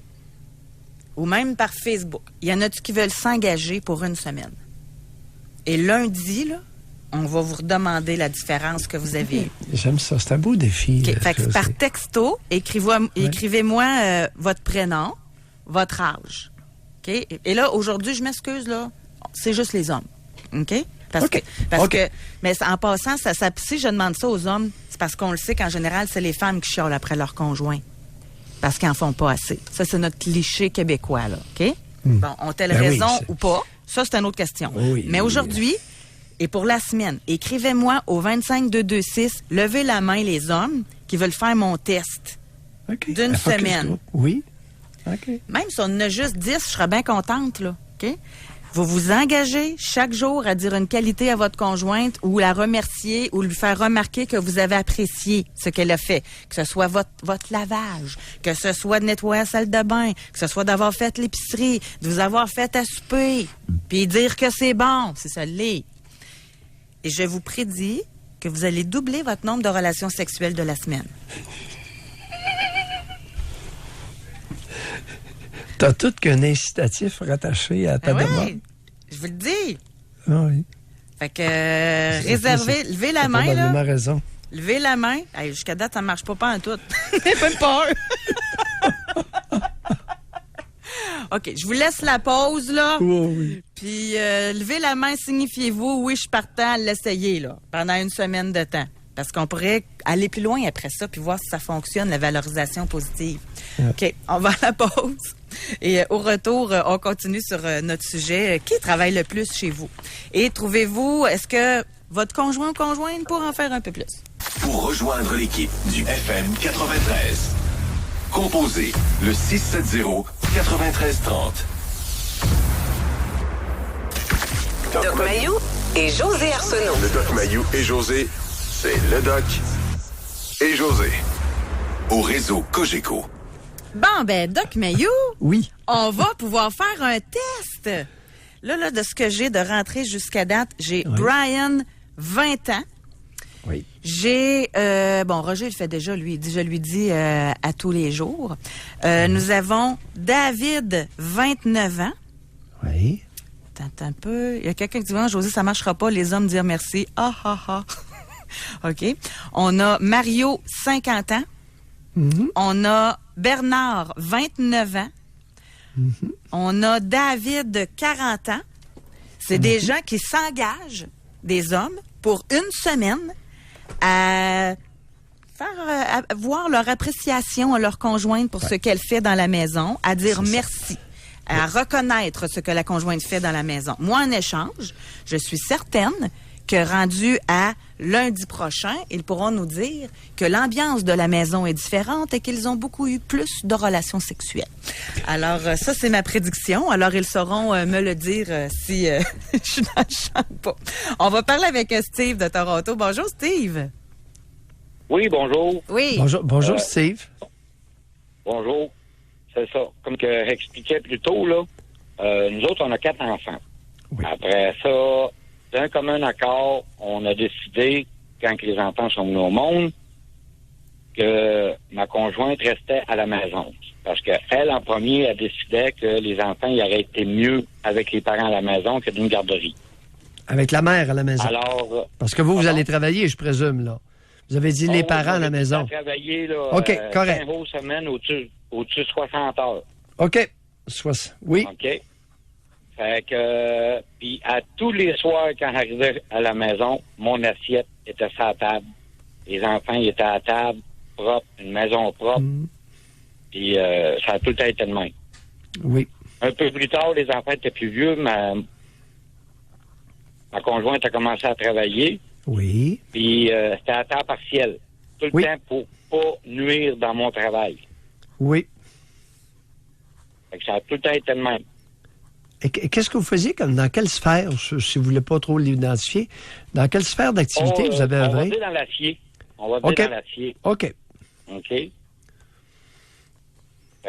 Ou même par Facebook. Il y en a-tu qui veulent s'engager pour une semaine? Et lundi, là, on va vous redemander la différence que vous avez eue. J'aime ça. C'est un beau défi. Okay. Fait que par texto, écrivez-moi votre prénom, votre âge. OK? Et là, aujourd'hui, je m'excuse, là, c'est juste les hommes. OK? Parce que, mais en passant, si je demande ça aux hommes, c'est parce qu'on le sait qu'en général, c'est les femmes qui chialent après leur conjoint. Parce qu'ils n'en font pas assez. Ça, c'est notre cliché québécois, là. OK? Bon, ont-elles raison ou pas? Ça, c'est une autre question. Oui, mais aujourd'hui, et pour la semaine, écrivez-moi au 25226, levez la main les hommes qui veulent faire mon test d'une semaine. Oui. OK. Même si on en a juste 10, je serais bien contente, là. OK? Vous vous engagez chaque jour à dire une qualité à votre conjointe ou la remercier ou lui faire remarquer que vous avez apprécié ce qu'elle a fait. Que ce soit votre lavage, que ce soit de nettoyer la salle de bain, que ce soit d'avoir fait l'épicerie, de vous avoir fait à souper, puis dire que c'est bon, c'est ça l'est. Et je vous prédis que vous allez doubler votre nombre de relations sexuelles de la semaine. T'as tout qu'un incitatif rattaché à ta demande. Oui, je vous le dis. Ah oui. Fait que réservez, levez la T'as main, probablement là. raison. Levez la main. Hey, jusqu'à date, ça ne marche pas en tout. N'ayez pas peur. OK, je vous laisse la pause, là. Oh, oui. Puis, levez la main, signifiez-vous, oui, je suis partant à l'essayer, là, pendant une semaine de temps. Parce qu'on pourrait aller plus loin après ça, puis voir si ça fonctionne, la valorisation positive. OK, on va à la pause. Et au retour, on continue sur notre sujet. Qui travaille le plus chez vous? Et trouvez-vous, est-ce que votre conjoint ou conjointe pourrait en faire un peu plus? Pour rejoindre l'équipe du FM 93, composez le 670-9330. Doc Mayou et José Arsenault. Le Doc Mayou et José, c'est le Doc et José. Au réseau Cogeco. Bon, ben, Doc Mayou, Oui. on va pouvoir faire un test. Là, de ce que j'ai de rentrée jusqu'à date, j'ai Oui. Brian, 20 ans. Oui. J'ai, Roger le fait déjà, je lui dis à tous les jours. Nous avons David, 29 ans. Oui. Attends un peu. Il y a quelqu'un qui dit, José, ça marchera pas, les hommes dire merci. Ah, ah, ah. OK. On a Mario, 50 ans. On a Bernard, 29 ans. On a David, 40 ans. C'est des gens qui s'engagent, des hommes, pour une semaine à faire à voir leur appréciation à leur conjointe pour ce qu'elle fait dans la maison, à dire merci, à reconnaître ce que la conjointe fait dans la maison. Moi, en échange, je suis certaine que rendu à lundi prochain, ils pourront nous dire que l'ambiance de la maison est différente et qu'ils ont beaucoup eu plus de relations sexuelles. Alors, ça, c'est ma prédiction. Alors, ils sauront me le dire si je suis dans le champ ou pas. On va parler avec Steve de Toronto. Bonjour, Steve. Oui, bonjour. Oui. Bonjour Steve. Bonjour. C'est ça. Comme que j'expliquais plus tôt, là, nous autres, on a 4 enfants. Oui. Après ça, d'un commun accord, on a décidé, quand les enfants sont venus au monde, que ma conjointe restait à la maison. Parce qu'elle, en premier, elle décidait que les enfants, ils auraient été mieux avec les parents à la maison que d'une garderie. Avec la mère à la maison. Alors... Parce que vous allez travailler, je présume, là. Vous avez dit les parents à la maison. On a travaillé, là, OK, correct. 5 jours semaine au-dessus de 60 heures. OK. Oui. OK. Fait que, puis à tous les soirs, quand j'arrivais à la maison, mon assiette était sur la table. Les enfants, ils étaient à la table, propre, une maison propre. Puis ça a tout le temps été de même. Oui. Un peu plus tard, les enfants étaient plus vieux. Ma conjointe a commencé à travailler. Oui. Puis c'était à temps partiel. Tout le temps pour pas nuire dans mon travail. Oui. Fait que ça a tout le temps été de même. Et qu'est-ce que vous faisiez comme dans quelle sphère, si vous ne voulez pas trop l'identifier, dans quelle sphère d'activité vous avez œuvré? On va dire dans l'acier. On va dire dans l'acier. OK. OK. Fait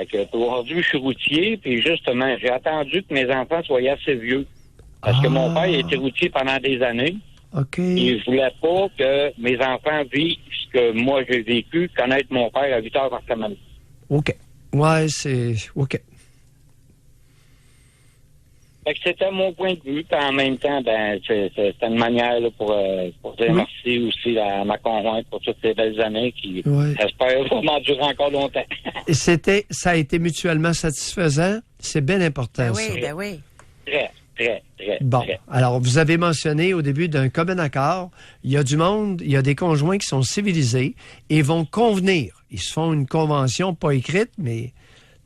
que aujourd'hui, je suis routier, puis justement, j'ai attendu que mes enfants soient assez vieux. Parce que mon père, il a été routier pendant des années. OK. Et je voulais pas que mes enfants vivent ce que moi j'ai vécu, connaître mon père à 8 heures par semaine. OK. Ouais, c'est... OK. Fait que c'était mon point de vue, puis en même temps, ben, c'était une manière là, pour dire merci aussi à ma conjointe pour toutes ces belles années qui, j'espère, vont m'endurer encore longtemps. Et ça a été mutuellement satisfaisant? C'est bien important, ça. Ben oui. Très. Bon, très. alors vous avez mentionné au début d'un commun accord, il y a du monde, il y a des conjoints qui sont civilisés et vont convenir. Ils se font une convention, pas écrite, mais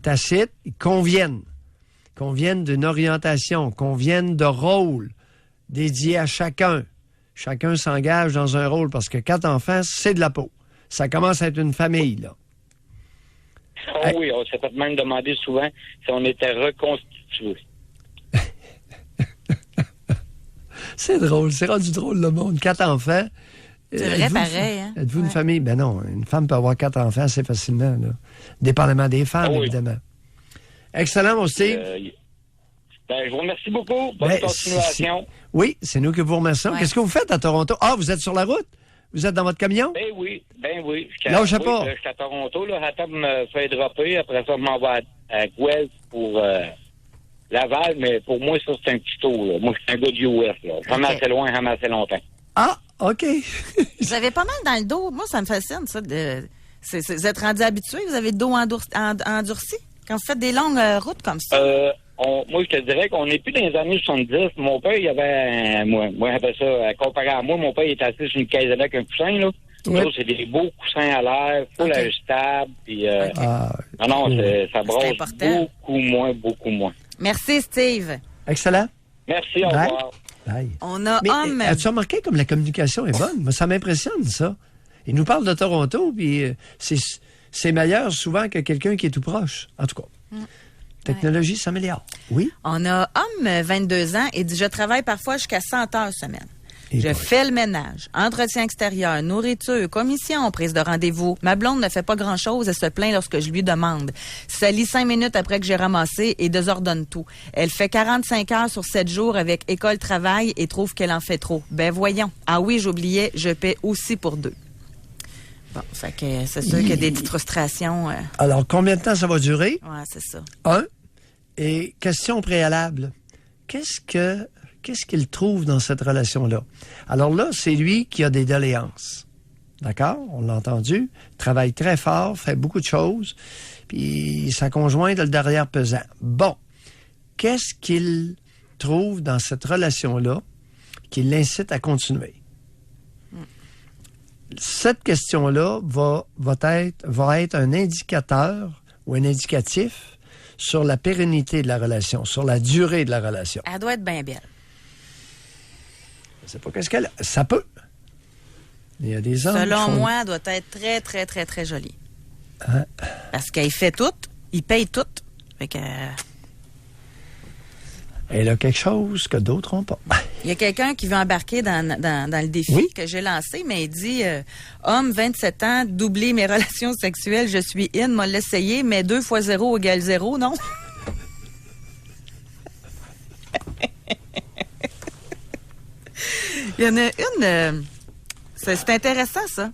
tacite, ils conviennent d'une orientation, conviennent de rôles dédiés à chacun. Chacun s'engage dans un rôle parce que 4 enfants, c'est de la peau. Ça commence à être une famille, là. Oh oui, on s'est fait même demander souvent si on était reconstitué. C'est drôle, c'est rendu drôle le monde. 4 enfants. C'est vrai, pareil. Hein? Êtes-vous une famille? Ben non, une femme peut avoir 4 enfants assez facilement, là. Dépendamment des femmes, évidemment. Excellent, mon Steve. Je vous remercie beaucoup. Bonne continuation. Oui, c'est nous que vous remercions. Ouais. Qu'est-ce que vous faites à Toronto? Ah, vous êtes sur la route? Vous êtes dans votre camion? Ben oui. Lâchez pas. Je suis à Toronto, là. Attends, me fait dropper. Après ça, je m'en vais à Guelph pour Laval. Mais pour moi, ça, c'est un petit tour, là. Moi, je suis un gars du US, là. Jamais assez loin, jamais assez longtemps. Ah, OK. Vous avez pas mal dans le dos. Moi, ça me fascine, ça. Vous êtes rendu habitué? Vous avez le dos endurci? Quand vous faites des longues routes comme ça? Moi, je te dirais qu'on n'est plus dans les années 70. Mon père, il avait... moi, j'appelle ça... Comparé à moi, mon père, il était assis sur une caisse avec un coussin, là. Oui. Ça, c'est des beaux coussins à l'air, full ajustable. Puis, non, ça brosse beaucoup moins. Merci, Steve. Excellent. Merci, au Bye. revoir. Bye. On a Mais homme... as-tu remarqué comme la communication est bonne? Moi, ça m'impressionne, ça. Il nous parle de Toronto, puis c'est meilleur souvent que quelqu'un qui est tout proche. En tout cas, technologie s'améliore. Oui? On a homme, 22 ans, et dit « Je travaille parfois jusqu'à 100 heures semaine. Et Je bon. fais le ménage, entretien extérieur, nourriture, commission, prise de rendez-vous. Ma blonde ne fait pas grand-chose et se plaint lorsque je lui demande. Ça lit 5 minutes après que j'ai ramassé et désordonne tout. Elle fait 45 heures sur 7 jours avec école-travail et trouve qu'elle en fait trop. Ben voyons. Ah oui, j'oubliais, je paie aussi pour 2. Bon, fait que c'est sûr qu'il y a des petites frustrations. Alors, combien de temps ça va durer? Ouais, c'est ça. Et question préalable. Qu'est-ce qu'il trouve dans cette relation-là? Alors là, c'est lui qui a des doléances. D'accord? On l'a entendu. Travaille très fort, fait beaucoup de choses. Puis sa conjointe a le derrière pesant. Bon. Qu'est-ce qu'il trouve dans cette relation-là qui l'incite à continuer? Cette question-là va être un indicateur ou un indicatif sur la pérennité de la relation, sur la durée de la relation. Elle doit être bien belle. Je ne sais pas qu'est-ce qu'elle a. Ça peut. Il y a des hommes Selon qui font... moi, elle doit être très, très, très, très jolie. Hein? Parce qu'il fait tout, il paye tout. Fait que... Elle a quelque chose que d'autres n'ont pas. Il y a quelqu'un qui veut embarquer dans le défi que j'ai lancé, mais il dit homme, 27 ans, doubler mes relations sexuelles, je suis in, m'a l'essayer, mais 2 fois 0 égale 0, non? Il y en a une... c'est intéressant, ça.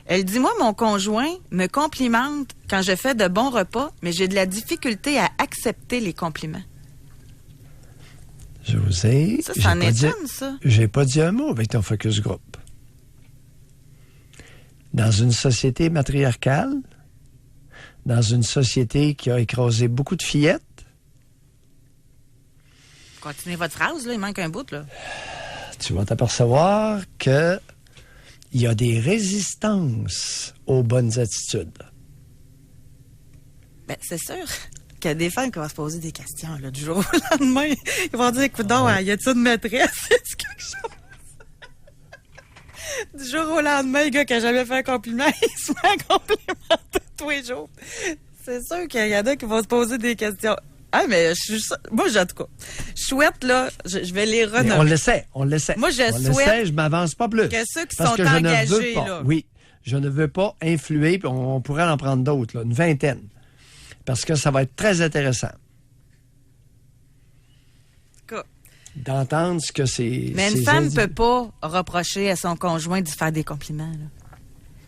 Elle dit, moi, mon conjoint me complimente quand je fais de bons repas, mais j'ai de la difficulté à accepter les compliments. José, Ça en étonne, ça. J'ai pas dit un mot avec ton focus group. Dans une société matriarcale, dans une société qui a écrasé beaucoup de fillettes. Continuez votre phrase, là, il manque un bout, là. Tu vas t'apercevoir que il y a des résistances aux bonnes attitudes. Ben, c'est sûr qu'il y a des femmes qui vont se poser des questions, là, du jour au lendemain. Ils vont dire, écoute donc, y a-t-il une maîtresse? C'est quelque chose? Du jour au lendemain, le gars qui a jamais fait un compliment, il se met à complimenter tous les jours. C'est sûr qu'il y en a qui vont se poser des questions. Ah, mais moi, en tout cas, je souhaite, là, je vais les renommer. On le sait. Moi, je souhaite je m'avance pas plus. que ceux qui parce sont que je engagés, ne veux pas, là. Oui, je ne veux pas influer, puis on pourrait en prendre d'autres, là, une vingtaine. Parce que ça va être très intéressant d'entendre ce que c'est. Mais une femme ne peut pas reprocher à son conjoint de faire des compliments, là.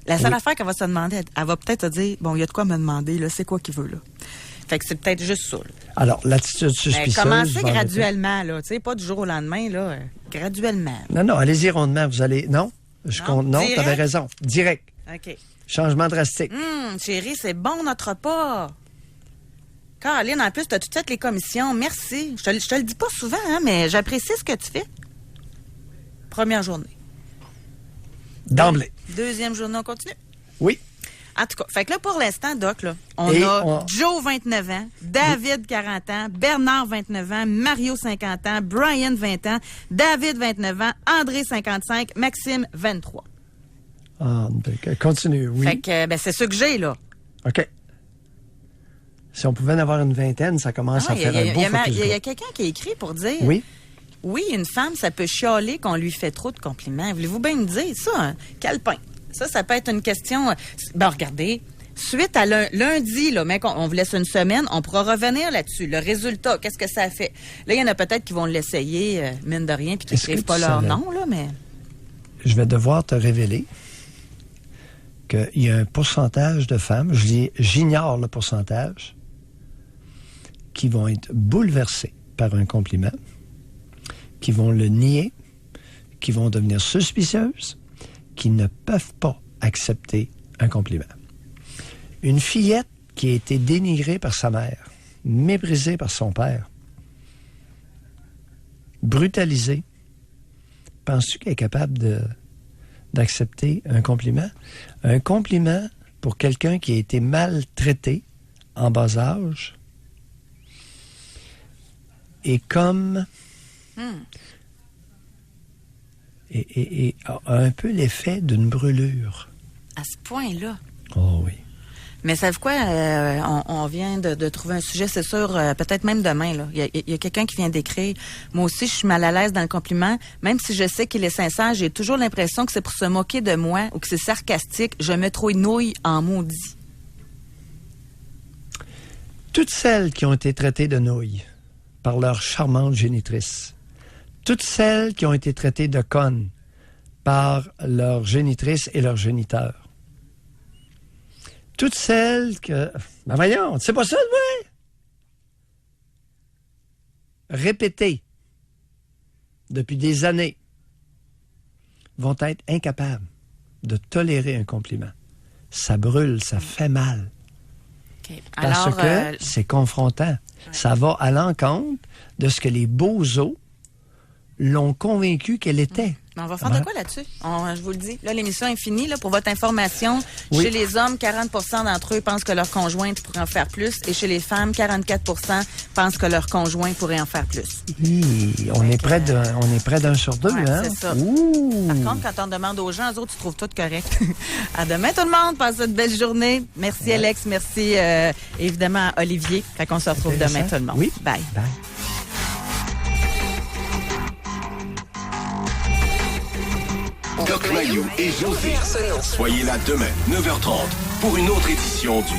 La seule affaire qu'elle va se demander, elle va peut-être se dire, bon, il y a de quoi me demander, là, c'est quoi qu'il veut, là. Fait que c'est peut-être juste ça, là. Alors, l'attitude suspicieuse... Commencez graduellement, là. Tu sais, pas du jour au lendemain, là. Graduellement. Non, allez-y rondement. Vous allez... Non, non, t'avais raison. Direct. OK. Changement drastique. Chérie, c'est bon, notre repas. Caroline, en plus, t'as tout fait les commissions. Merci. Je te le dis pas souvent, hein, mais j'apprécie ce que tu fais. Première journée. D'emblée. Deuxième journée, on continue? Oui. En tout cas, fait que là, pour l'instant, Doc, là, on a Joe, 29 ans, David, 40 ans, Bernard, 29 ans, Mario, 50 ans, Brian, 20 ans, David, 29 ans, André, 55, Maxime, 23. Ah, continue, oui. Fait que, c'est ça que j'ai, là. OK. Si on pouvait en avoir une vingtaine, ça commence à faire un beau focus Il y a group. quelqu'un qui a écrit pour dire... Oui, une femme, ça peut chialer qu'on lui fait trop de compliments. Voulez-vous bien me dire ça, hein? Calepin. Ça peut être une question... Ben, regardez, suite à lundi, là, mais on vous laisse une semaine, on pourra revenir là-dessus. Le résultat, qu'est-ce que ça a fait? Là, il y en a peut-être qui vont l'essayer, mine de rien, puis qui n'écrivent pas leur nom, là, mais... Je vais devoir te révéler qu'il y a un pourcentage de femmes, j'ignore le pourcentage, qui vont être bouleversées par un compliment, qui vont le nier, qui vont devenir suspicieuses, qui ne peuvent pas accepter un compliment. Une fillette qui a été dénigrée par sa mère, méprisée par son père, brutalisée, penses-tu qu'elle est capable d'accepter un compliment? Un compliment pour quelqu'un qui a été maltraité en bas âge est comme... Et a un peu l'effet d'une brûlure. À ce point-là. Oh oui. Mais savez-vous quoi? On vient de trouver un sujet, c'est sûr, peut-être même demain. Là. Il y a quelqu'un qui vient d'écrire. Moi aussi, je suis mal à l'aise dans le compliment. Même si je sais qu'il est sincère, j'ai toujours l'impression que c'est pour se moquer de moi ou que c'est sarcastique. Je me trouve nouille en maudit. Toutes celles qui ont été traitées de nouilles par leur charmante génitrice, toutes celles qui ont été traitées de connes par leur génitrice et leur géniteur, toutes celles que... Ben voyons, c'est pas ça, ouais? Répétées depuis des années vont être incapables de tolérer un compliment. Ça brûle, ça fait mal. Okay. Parce alors, que c'est confrontant. Ça va à l'encontre de ce que les beaux-os l'ont convaincu qu'elle était. On va faire de quoi là-dessus? Je vous le dis. Là, l'émission est finie. Là, pour votre information, chez les hommes, 40% d'entre eux pensent que leur conjointe pourrait en faire plus. Et chez les femmes, 44% pensent que leur conjoint pourrait en faire plus. On est près d'un sur deux, hein? C'est ça. Ouh. Par contre, quand on demande aux gens, eux autres, tu trouves tout correct. À demain, tout le monde. Passez une belle journée. Merci, Alex. Merci, évidemment, à Olivier. Fait qu'on se retrouve demain, tout le monde. Oui. Bye. Bye. Doc Mayou et José. Soyez là demain, 9h30, pour une autre édition du